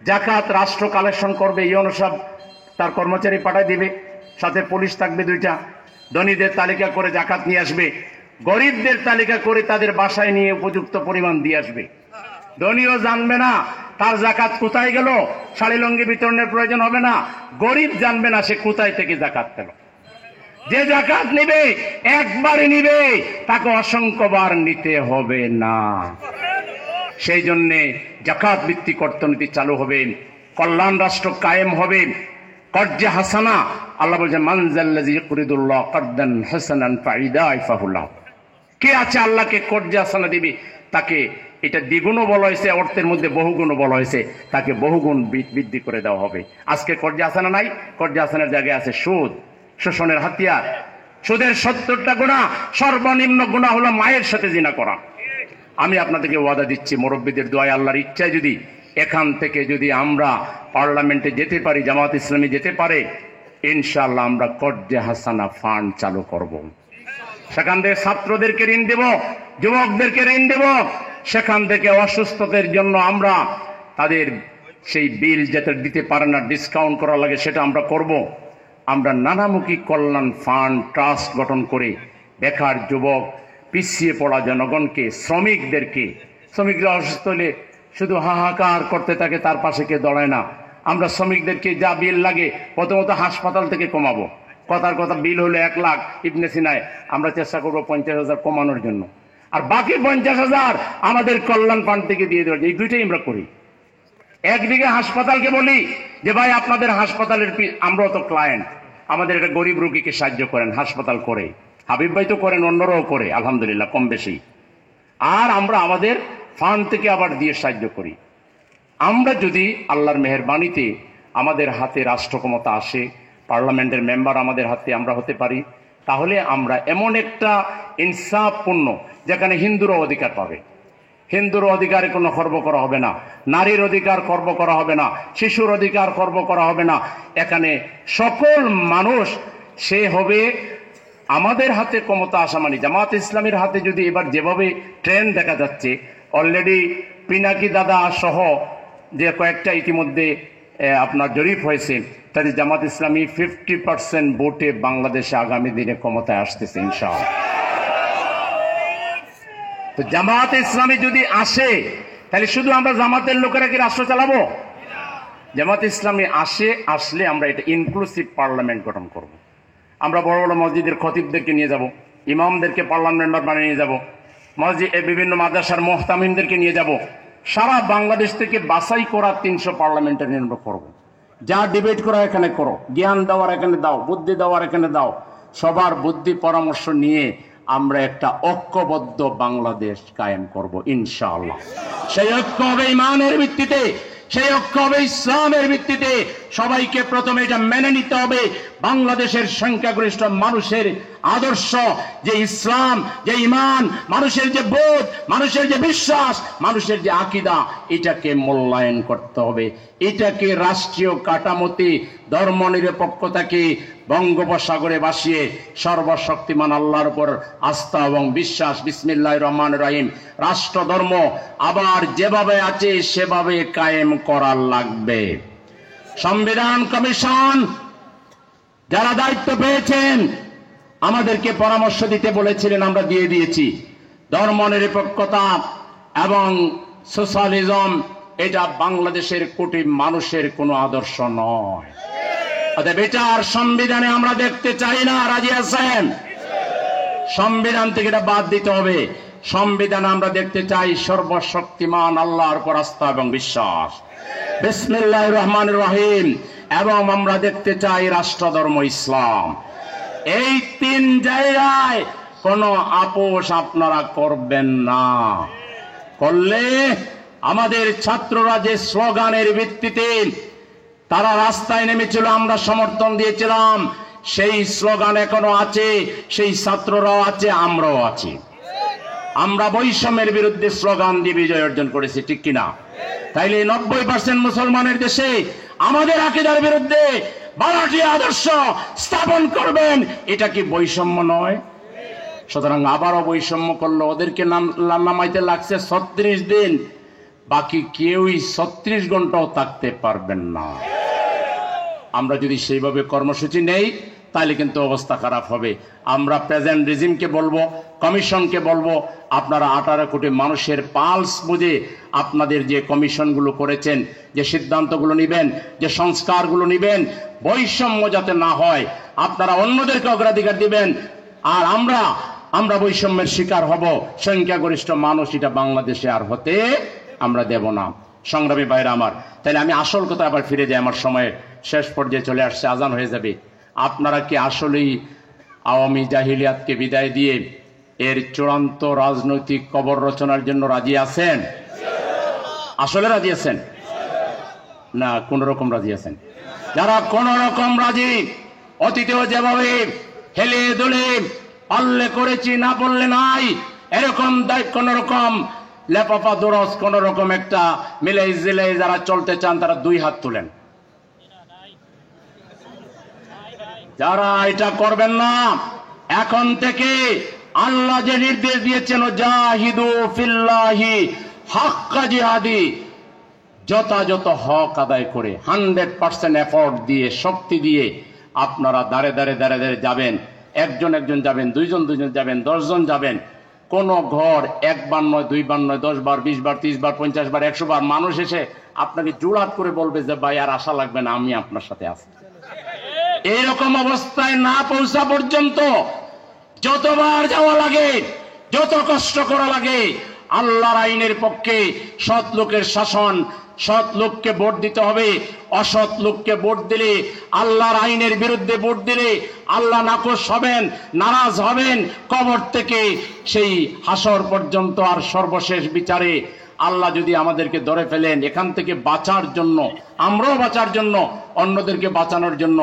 জাকাত রাষ্ট্র কালেকশন করবে, ইউনো সব তার কর্মচারী পাঠায় দিবে, সাথে পুলিশ থাকবে 2টা। ধনীদের তালিকা করে জাকাত নিয়ে আসবে, গরিবদের তালিকা করে তাদের বাসায় নিয়ে উপযুক্ত পরিমাণ দিয়ে আসবে। ধনীও জানবে না তার জাকাত কোথায় গেল, শাড়ি লঙ্গি বিতরণের প্রয়োজন হবে না। গরিব জানবে না সে কোথায় থেকে জাকাত পেল। যে জাকাত নিবে একবারই নিবে, তাকে অসংখ্যবার নিতে হবে না। সেই জন্যে জাকাত ভিত্তিক অর্থনীতি চালু হবে, কল্যাণ রাষ্ট্র কায়েম হবে, কর্জে হাসানা। আল্লাহ বলছেন মানজাল্লাযী ইউকরিদুল্লাহ কারদান হাসানান ফাইদাইফাহু লাহু। কে আছে আল্লাহকে কর্জে হাসানা দিবে, তাকে এটা দ্বিগুণও বলা হয়েছে, অর্থের মধ্যে বহুগুণও বলা হয়েছে, তাকে বহুগুণ বৃদ্ধি করে দেওয়া হবে। আজকে কর্জে হাসানা নাই, কর্জে হাসানের জায়গায় আছে সুদ, শোষণের হাতিয়ার। সুদের 70টা গুনাহ, সর্বনিম্ন গুনাহ হলো মায়ের সাথে জিনা করা। আমি আপনাদেরকে ওয়াদা দিচ্ছি, মুরব্বীদের দোয়ায় আল্লাহর ইচ্ছায় যদি এখান থেকে যদি আমরা পার্লামেন্টে যেতে পারি, জামাত ইসলামী যেতে পারে, ইনশাআল্লাহ আমরা কর্জে হাসানা ফান্ড চালু করব। সেখান থেকে ছাত্রদেরকে ঋণ দেব, যুবকদেরকে ঋণ দেব। সেখান থেকে অসুস্থতার জন্য আমরা তাদের সেই বিল যাতে দিতে পারে না, ডিসকাউন্ট করা লাগে, সেটা আমরা করব। আমরা নানামুখী কল্যাণ ফান্ড ট্রাস্ট গঠন করে বেকার যুবক, পিছিয়ে পড়া জনগণকে, শ্রমিকরা অসুস্থ হলে শুধু হাহাকার করতে থাকে, তার পাশে কে দাঁড়ায় না। আমরা শ্রমিকদেরকে যা বিল লাগে প্রথমত হাসপাতাল থেকে কমাবো। কথার কথা বিল হলো 1 লাখ, ইবনে সিনায় আমরা চেষ্টা করবো 50,000 কমানোর জন্য, আর বাকি 50,000 আমাদের কল্যাণ ফান্ড থেকে দিয়ে দেওয়া। এই দুইটাই আমরা করি। একদিকে হাসপাতালকে বলি যে ভাই আপনাদের হাসপাতালের আমরাও তো ক্লায়েন্ট, আমাদের একটা গরিব রোগীকে সাহায্য করেন, হাসপাতাল করে, হাবিব ভাই তো করেন, অন্যরাও করে আলহামদুলিল্লাহ কম বেশি। আর আমরা আমাদের ফান্ড থেকে আবার দিয়ে সাহায্য করি। আমরা যদি আল্লাহর মেহেরবানিতে আমাদের হাতে রাষ্ট্র ক্ষমতা আসে, পার্লামেন্টের মেম্বার আমাদের হাতে আমরা হতে পারি, তাহলে আমরা এমন একটা ইনসাফপূর্ণ, যেখানে হিন্দুরা অধিকার পাবে, হিন্দুর অধিকারে কোনো খর্ব করা হবে না, নারীর অধিকার খর্ব করা হবে না, শিশুর অধিকার খর্ব করা হবে না। এখানে সকল মানুষ সে হবে আমাদের হাতে ক্ষমতা আসা মানে। জামাত ইসলামের হাতে যদি এবার যেভাবে ট্রেন্ড দেখা যাচ্ছে, অলরেডি পিনাকি দাদা সহ যে কয়েকটা ইতিমধ্যে আপনার জরিপ হয়েছে, তাতে জামাত ইসলামী 50% ভোটে বাংলাদেশে আগামী দিনে ক্ষমতায় আসতেছে ইনশাআল্লাহ। তো জামাত ইসলামী যদি আসে, তাহলে শুধু আমরা জামাতের লোকেরা কি রাষ্ট্র চালাবো? জামাত ইসলামী আসলে আমরা এটা ইনক্লুসিভ পার্লামেন্ট গঠন করব। আমরা বড় বড় মসজিদের খতিবদেরকে নিয়ে যাব, ইমামদেরকে পার্লামেন্ট মেম্বার বানিয়ে নিয়ে যাব, বিভিন্ন মাদ্রাসার মুহতামিমদেরকে নিয়ে যাব। সারা বাংলাদেশ থেকে বাছাই করা 300 পার্লামেন্টারি আমরা করব। যা ডিবেট করা এখানে করো, জ্ঞান দেওয়ার এখানে দাও, বুদ্ধি দেওয়ার এখানে দাও। সবার বুদ্ধি পরামর্শ নিয়ে আমরা একটা ঐক্যবদ্ধ বাংলাদেশ কায়েম করব ইনশাআল্লাহ। সেই ঐক্য হবে ইমানের ভিত্তিতে, সেই ঐক্য হবে ইসলামের ভিত্তিতে। সবাইকে প্রথমে এটা মেনে নিতে হবে, বাংলাদেশের সংখ্যাগরিষ্ঠ মানুষের আদর্শ যে ইসলাম, যে ইমান, মানুষের যে বোধ, মানুষের যে বিশ্বাস, মানুষের যে আকীদা, এটাকে মূল্যায়ন করতে হবে। এটাকে রাষ্ট্রীয় কাঠামোতে ধর্মনিরপেক্ষতাকে বঙ্গোপসাগরে ভাসিয়ে সর্বশক্তিমান আল্লাহর উপর আস্থা এবং বিশ্বাস, বিসমিল্লাহির রহমানির রহিম, রাষ্ট্র ধর্ম আবার যেভাবে আছে সেভাবে কায়েম করা লাগবে। সংবিধান কমিশন যারা দায়িত্ব পেয়েছেন আমাদেরকে পরামর্শ দিতে বলেছিলেন, আমরা দিয়ে দিয়েছি। ধর্মনিরপেক্ষতা এবং সোশ্যালিজম এটা বাংলাদেশের কোটি মানুষের কোনো আদর্শ নয়। অতএব এটা আর সংবিধানে আমরা দেখতে চাই না। রাজি আছেন? সংবিধান থেকে এটা বাদ দিতে হবে। সংবিধান আমরা দেখতে চাই সর্বশক্তিমান আল্লাহর উপর আস্থা এবং বিশ্বাস, বিসমিল্লাহির রহমানির রহিম, এবং আমরা দেখতে চাই রাষ্ট্রধর্ম ইসলাম। এই 3 জায়গায় কোনো আপোষ আপনারা করবেন না। করলে আমাদের ছাত্ররা যে স্লোগানের ভিত্তিতে তারা রাস্তায় নেমেছিল, আমরা সমর্থন দিয়েছিলাম, সেই স্লোগান এখনো আছে, সেই ছাত্ররাও আছে, আমরাও আছি। আমরা বৈষম্যের বিরুদ্ধে স্লোগান দিয়ে বিজয় অর্জন করেছি, ঠিক কিনা? তাইলে 90% মুসলমানের দেশে আমাদের আকীদার বিরুদ্ধে বাড়াটি আদর্শ স্থাপন করবেন, এটা কি বৈষম্য নয়? সুতরাং আবারও বৈষম্য করলো, ওদেরকে নামাইতে লাগছে 36 দিন, বাকি কেউই 36 ঘন্টাও থাকতে পারবেন না। আমরা যদি সেইভাবে কর্মসূচি নেই তাহলে কিন্তু অবস্থা খারাপ হবে। আমরা প্রেজেন্ট রেজিমকে বলবো, কমিশনকে বলবো, আপনারা 18 কোটি মানুষের পালস বুঝে আপনাদের যে কমিশনগুলো করেছেন, যে সিদ্ধান্তগুলো নেবেন, যে সংস্কারগুলো নেবেন, বৈষম্য যাতে না হয় আপনারা অন্যদেরকে অগ্রাধিকার দিবেন। আর আমরা বৈষম্যের শিকার হব, সংখ্যাগরিষ্ঠ মানুষ এটা বাংলাদেশে আর হতে আমরা দেব না। সংগ্রামী ভাইরা আমার, তাহলে আমি আসল কথা আবার ফিরে যাই, আমার সময়ের শেষ পর্যায়ে চলে আসছে, আজান হয়ে যাবে। আপনারা কি আসলেই আওয়ামী জাহিলিয়াতকে বিদায় দিয়ে এর চূড়ান্ত রাজনৈতিক কবর রচনার জন্য রাজি আছেন? আসলে রাজি আছেন না কোন রকম রাজি আছেন? যারা কোন রকম রাজি, অতীতেও যেভাবে হেলে দুলে পারলে করেছি না বললে নাই, এরকম কোন রকম লেপাপা দরজ কোন রকম একটা মিলে জিলে যারা চলতে চান তারা দুই হাত তুলেন। যারা এটা করবেন না, এখন থেকে আল্লাহ যে নির্দেশ দিয়েছেন জাহিদু ফিল্লাহি হাক্কা জিহাদি, যথাযথ হক আদায় করে 100% এফোর্ট দিয়ে শক্তি দিয়ে আপনারা দাঁড়ে দাঁড়ে দাঁড়ে দাঁড়ে যাবেন। একজন একজন যাবেন, দুইজন দুইজন যাবেন, 10 জন যাবেন। কোন ঘর একবার নয়, দুইবার নয়, 10 বার, 20 বার, 30 বার, 50 বার, 100 বার মানুষ এসে আপনাকে জোড়াত করে বলবে যে ভাই আর আশা লাগবে না, আমি আপনার সাথে আছি। এইরকম অবস্থায় না পৌঁছা পর্যন্ত যতবার যাওয়া লাগে, যত কষ্ট করা লাগে, আল্লাহর আইনের পক্ষে সৎ লোকের শাসন, সৎ লোককে ভোট দিতে হবে। অসৎ লোককে ভোট দিলে, আল্লাহর আইনের বিরুদ্ধে ভোট দিলে আল্লাহ নাকশ হবেন, নারাজ হবেন। কবর থেকে সেই হাসর পর্যন্ত আর সর্বশেষ বিচারে আল্লাহ যদি আমাদেরকে ধরে ফেলেন, এখান থেকে বাঁচার জন্য, আমরাও বাঁচার জন্য, অন্যদেরকে বাঁচানোর জন্য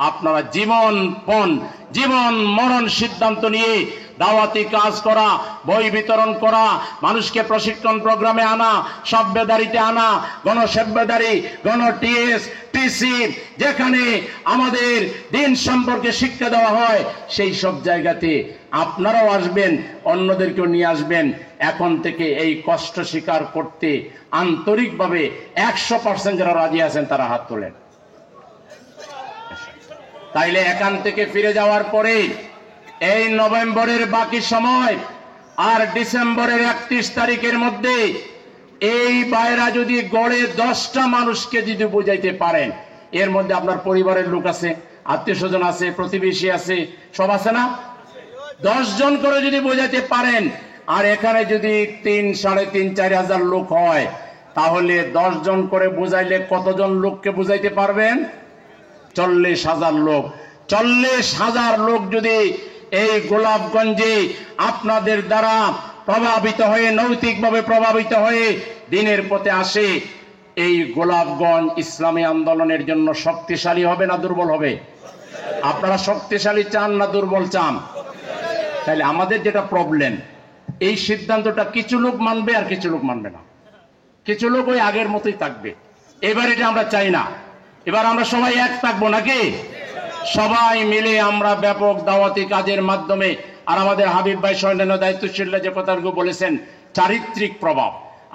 আপনারা জীবনপণ, জীবন মরণ সিদ্ধান্ত নিয়ে দাওয়াতি কাজ করা, বই বিতরণ করা, মানুষকে প্রশিক্ষণ প্রোগ্রামে আনা, সভ্যদারিতে আনা, গণসভ্যদারি, গণটিএস, টিসি, যেখানে আমাদের দিন সম্পর্কে শিক্ষা দেওয়া হয়, সেই সব জায়গাতে আপনারাও আসবেন, অন্যদেরকেও নিয়ে আসবেন। এখন থেকে এই কষ্ট স্বীকার করতে আন্তরিকভাবে 100% যারা রাজি আছেন তারা হাত তোলেন। তাইলে এখান থেকে ফিরে যাওয়ার পরে এই নভেম্বরের বাকি সময় আর ডিসেম্বরের 31 তারিখের মধ্যে এই বাইরা যদি গড়ে 10টা মানুষকে যদি বুঝাইতে পারেন, এর মধ্যে আপনার পরিবারের লোক আছে, আত্মীয় স্বজন আছে, প্রতিবেশী আছে, সব আছে না? 10 জন করে যদি বোঝাতে পারেন, আর এখানে যদি 3, 3.5, 4 হাজার লোক হয়, তাহলে 10 জন করে বুঝাইলে কতজন লোককে বুঝাইতে পারবেন? 40,000 লোক। 40,000 লোক যদি এই গোলাপগঞ্জে আপনাদের দ্বারা প্রভাবিত হয়ে, নৈতিকভাবে প্রভাবিত হয়ে দিনের পথে আসে, এই গোলাপগঞ্জ ইসলামী আন্দোলনের জন্য শক্তিশালী হবে না দুর্বল হবে? আপনারা শক্তিশালী চান না দুর্বল চান? তাহলে আমাদের যেটা প্রবলেম, এই সিদ্ধান্তটা কিছু লোক মানবে আর কিছু লোক মানবে না। কিছু লোক ওই আগের মতোই থাকবে। এবার এটা আমরা চাই না। এবার আমরা সবাই এক থাকবো নাকি? সবাই মিলে আমরা ব্যাপক দাওয়াতি কাজের মাধ্যমে, আর আমাদের হাবিব ভাই সৈন্য দায়িত্বশীল যে কথাগুলো বলেছেন, চারিত্রিক প্রভাব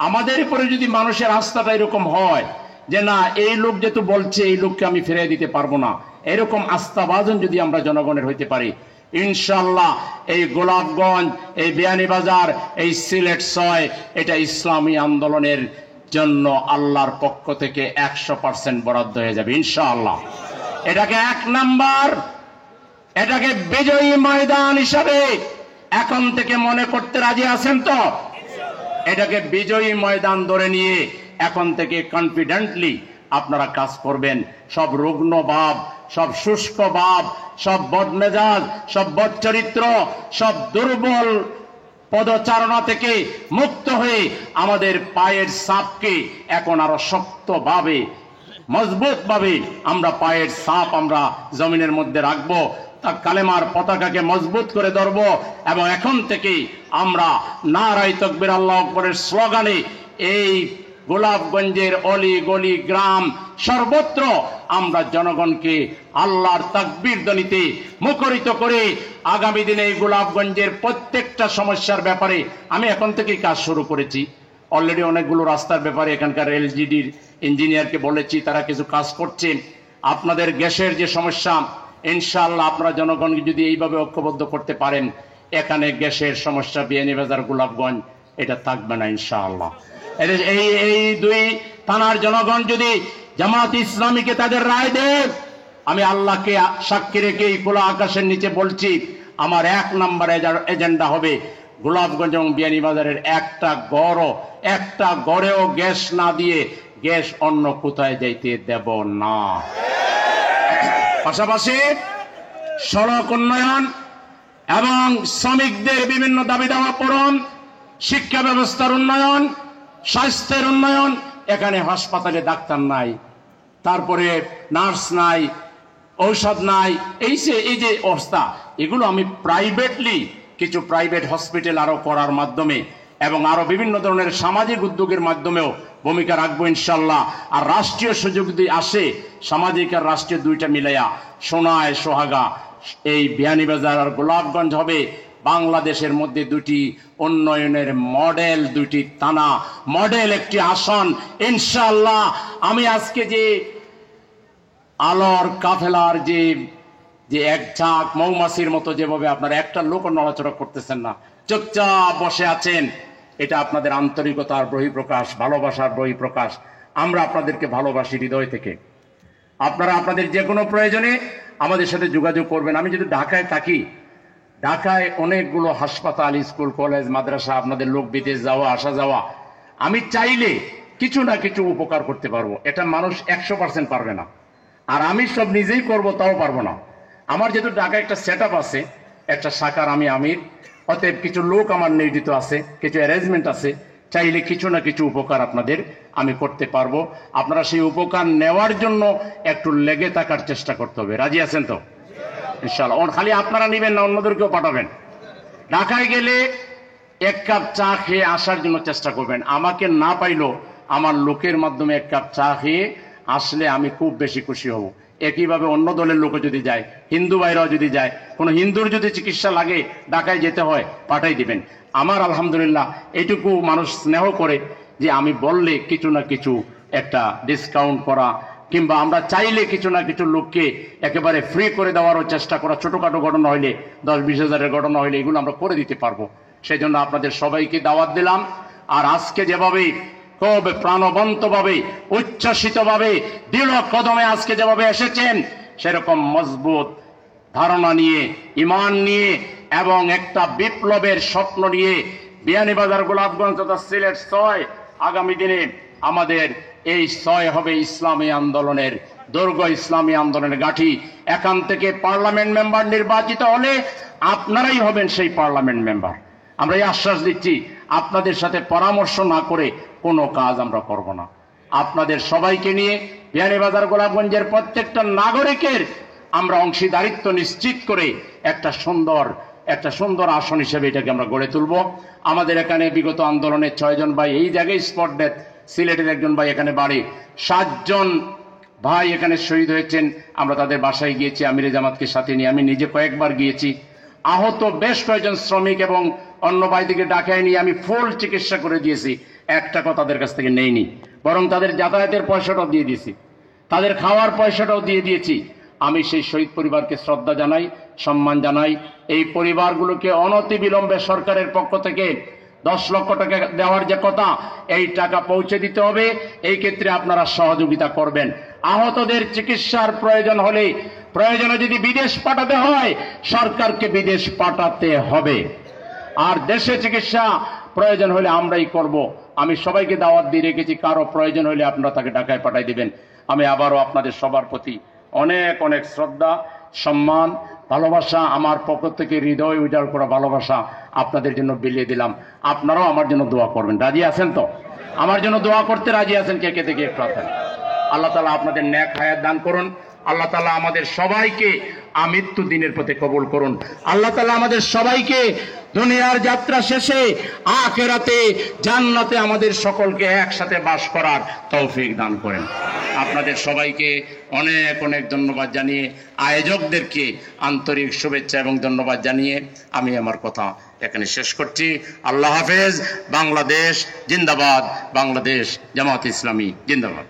আমাদের উপরে যদি মানুষের আস্থাটা এরকম হয় যে না, এই লোক যেহেতু বলছে, এই লোককে আমি ফিরিয়ে দিতে পারবো না, এরকম আস্থাভাজন যদি আমরা জনগণের হইতে পারি, ইনশাআল্লাহ এই গোলাপগঞ্জ, এই বিয়ানীবাজার, এই সিলেট 6 এটা ইসলামী আন্দোলনের জন্য আল্লাহর পক্ষ থেকে 100% বরাদ্দ হয়ে যাবে ইনশাআল্লাহ। এটাকে 1 নাম্বার, এটাকে বিজয়ী ময়দান হিসাবে এখন থেকে মনে করতে রাজি আছেন তো? এটাকে বিজয়ী ময়দান ধরে নিয়ে এখন থেকে কনফিডেন্টলি আপনারা কাজ করবেন। সব রুগ্ন ভাব, সব শুষ্ক ভাব, সব বদমেজাজ, সব বদচরিত্র, সব দুর্বল পদচারণা থেকে মুক্ত হয়ে আমাদের পায়ের ছাপকে এখন আরো শক্তভাবে, মজবুতভাবে আমরা পায়ের ছাপ আমরা জমিনের মধ্যে রাখবো, তার কালেমার পতাকাকে মজবুত করে ধরবো, এবং এখন থেকে আমরা নারায়ে তাকবীর আল্লাহু আকবারের স্লোগানে এই গোলাপগঞ্জের অলি গলি গ্রাম সর্বত্র আমরা জনগণকে আল্লাহর তাকবীর ধ্বনিতে মুখরিত করে আগামী দিনে এই গোলাপগঞ্জের প্রত্যেকটা সমস্যার ব্যাপারে আমি এখন থেকেই কাজ শুরু করেছি। অলরেডি অনেকগুলো রাস্তার ব্যাপারে এখানকার এলজিডির ইঞ্জিনিয়ারকে বলেছি, তারা কিছু কাজ করছেন। আপনাদের গ্যাসের যে সমস্যা, ইনশাআল্লাহ আপনারা জনগণকে যদি এইভাবে ঐক্যবদ্ধ করতে পারেন, এখানে গ্যাসের সমস্যা বিয়ানীবাজার গোলাপগঞ্জ এটা থাকবে না ইনশাআল্লাহ। এই 2 থানার জনগণ যদি জামাত ইসলামীকে তাদের রায় দেয়, আমি আল্লাহকে সাক্ষী রেখে খোলা আকাশের নিচে বলছি, আমার 1 নাম্বার এজেন্ডা হবে গোলাপগঞ্জ এবং বিয়ানীবাজারের একটা গড়েও গ্যাস না দিয়ে গ্যাস অন্য কোথায় যাইতে দেব না। পাশাপাশি সড়ক উন্নয়ন এবং শ্রমিকদের বিভিন্ন দাবি দাওয়া পূরণ, শিক্ষা ব্যবস্থার উন্নয়ন, স্বাস্থ্যের উন্নয়ন। এখানে হাসপাতালে ডাক্তার নাই, তারপরে নার্স নাই, ঔষধ নাই, এই যে অবস্থা, এগুলো আমি কিছু প্রাইভেট হসপিটাল আরো করার মাধ্যমে এবং আরো বিভিন্ন ধরনের সামাজিক উদ্যোগের মাধ্যমেও ভূমিকা রাখবো ইনশাল্লাহ। আর রাষ্ট্রীয় সুযোগ যদি আসে, সামাজিক আর রাষ্ট্রীয় দুইটা মিলাইয়া সোনায় সোহাগা এই বিয়ানীবাজার আর গোলাপগঞ্জ হবে বাংলাদেশের মধ্যে দুটি উন্নয়নের মডেল, দুটি থানা মডেল, একটি আসন ইনশাআল্লাহ। আমি আজকে যে আলোর কাফেলার যে এক ঝাঁক মৌমাছির মতো যেভাবে আপনারা একটা লোক নড়াচড়া করতেছেন না, চুপচাপ বসে আছেন, এটা আপনাদের আন্তরিকতার বহিঃপ্রকাশ, ভালোবাসার বহিঃপ্রকাশ। আমরা আপনাদেরকে ভালোবাসি হৃদয় থেকে। আপনারা আপনাদের যে কোনো প্রয়োজনে আমাদের সাথে যোগাযোগ করবেন। আমি যদি ঢাকায় থাকি, ঢাকায় অনেকগুলো হাসপাতাল, স্কুল, কলেজ, মাদ্রাসা, আপনাদের লোক বিদেশ যাওয়া আসা যাওয়া, আমি চাইলে কিছু না কিছু উপকার করতে পারবো। এটা মানুষ 100% পারবে না, আর আমি সব নিজেই করব তাও পারবো না। আমার যেহেতু ঢাকায় একটা সেট আছে, একটা শাখার আমি আমির, অতএব কিছু লোক আমার নিয়োজিত আছে, কিছু অ্যারেঞ্জমেন্ট আছে, চাইলে কিছু না কিছু উপকার আপনাদের আমি করতে পারবো। আপনারা সেই উপকার নেওয়ার জন্য একটু লেগে থাকার চেষ্টা করতে হবে। রাজি আছেন তো? ইনশাআল্লাহ। খালি আপনারা নেবেন না, অন্যদেরকেও পাঠাবেন। ঢাকায় গেলে এক কাপ চা খেয়ে আসার জন্য চেষ্টা করবেন। আমাকে না পাইলেও আমার লোকের মাধ্যমে এক কাপ চা খেয়ে আসলে আমি খুব বেশি খুশি হব। একইভাবে অন্য দলের লোকও যদি যায়, হিন্দু ভাইরাও যদি যায়, কোনো হিন্দুর যদি চিকিৎসা লাগে ঢাকায় যেতে হয়, পাঠাই দিবেন। আমার আলহামদুলিল্লাহ এইটুকু মানুষ স্নেহ করে যে আমি বললে কিছু না কিছু একটা ডিসকাউন্ট করা, কিংবা আমরা চাইলে কিছু না কিছু লোককে একেবারে ফ্রি করে দেওয়ারও চেষ্টা করা। ছোটখাটো ঘটনা হইলে, 10-20 হাজারের ঘটনা হইলে এগুলো আমরা করে দিতে পারবো। সেই জন্য আপনাদের সবাইকে দাওয়াত দিলাম। আর আজকে যেভাবে খুব প্রাণবন্তভাবে, উচ্ছ্বাসিতভাবে, দৃঢ় কদমে আজকে যেভাবে এসেছেন, সেরকম মজবুত ধারণা নিয়ে, ইমান নিয়ে এবং একটা বিপ্লবের স্বপ্ন নিয়ে বিয়ানীবাজার, গোলাপগঞ্জ তথা সিলেট 6 আগামী দিনে আমাদের এই 6 হবে ইসলামী আন্দোলনের দুর্গ, ইসলামী আন্দোলনের গাঁঠি। এখান থেকে পার্লামেন্ট মেম্বার নির্বাচিত হলে আপনারাই হবেন সেই পার্লামেন্ট মেম্বার। আমরা এই আশ্বাস দিচ্ছি, আপনাদের সাথে পরামর্শ না করে কোনো কাজ আমরা করব না। আপনাদের সবাইকে নিয়ে বিয়ানীবাজার, গোলাপগঞ্জের প্রত্যেকটা নাগরিকের আমরা অংশীদারিত্ব নিশ্চিত করে একটা সুন্দর আসন হিসেবে এটাকে আমরা গড়ে তুলব। আমাদের এখানে বিগত আন্দোলনে 6 জন ভাই এই জায়গায় স্পট ডেথ, সিলেটের একজন ভাই এখানে বাড়ি, 7 জন ভাই এখানে শহীদ হয়েছেন। আমরা তাদের বাসায় গিয়েছি, আমিরে জামাতকে সাথে নিয়ে, আমি নিজে কয়েকবার গিয়েছি। আহত বেশ কয়েকজন শ্রমিক এবং অন্য ভাইদিকে ডাকায় নিয়ে আমি ফুল চিকিৎসা করে দিয়েছি। 1 টাকা তাদের কাছ থেকে নেইনি, বরং তাদের যাতায়াতের পয়সাটাও দিয়ে দিয়েছি, তাদের খাওয়ার পয়সাটাও দিয়ে দিয়েছি। আমি সেই শহীদ পরিবারকে শ্রদ্ধা জানাই, সম্মান জানাই। এই পরিবারগুলোকে অনতিবিলম্বে সরকারের পক্ষ থেকে 10 লক্ষ টাকা দেওয়ার যে কথা, এই টাকা পৌঁছে দিতে হবে। এই ক্ষেত্রে আপনারা সহযোগিতা করবেন। আহতদের চিকিৎসার প্রয়োজন হলে, প্রয়োজনে যদি বিদেশ পাঠাতে হয়, সরকারকে বিদেশ পাঠাতে হবে। আর দেশে চিকিৎসা প্রয়োজন হলে আমরাই করব। আমি সবাইকে দাওয়াত দিয়ে রেখেছি, কারো প্রয়োজন হলে আপনারা তাকে ঢাকায় পাঠাই দিবেন। আমি আবারও আপনাদের সবার প্রতি অনেক অনেক শ্রদ্ধা, সম্মান, ভালোবাসা, আমার পক্ষ থেকে হৃদয় উজাড় করা ভালোবাসা আপনাদের জন্য বিলিয়ে দিলাম। আপনারাও আমার জন্য দোয়া করবেন। রাজি আছেন তো? আমার জন্য দোয়া করতে রাজি আছেন? কে কে থেকে একটু আছেন? আল্লাহ তাআলা আপনাদের নেক হায়াত দান করুন। আল্লাহ তাআলা আমাদের সবাইকে আমৃত্যু দিনের পথে কবুল করুন। আল্লাহ তাআলা আমাদের সবাইকে দুনিয়ার যাত্রা শেষে আখিরাতে জান্নাতে আমাদের সকলকে একসাথে বাস করার তৌফিক দান করেন। আপনাদের সবাইকে অনেক অনেক ধন্যবাদ জানিয়ে, আয়োজকদেরকে আন্তরিক শুভেচ্ছা এবং ধন্যবাদ জানিয়ে আমি আমার কথা এখানে শেষ করছি। আল্লাহ হাফেজ। বাংলাদেশ জিন্দাবাদ। বাংলাদেশ জামাত ইসলামী জিন্দাবাদ।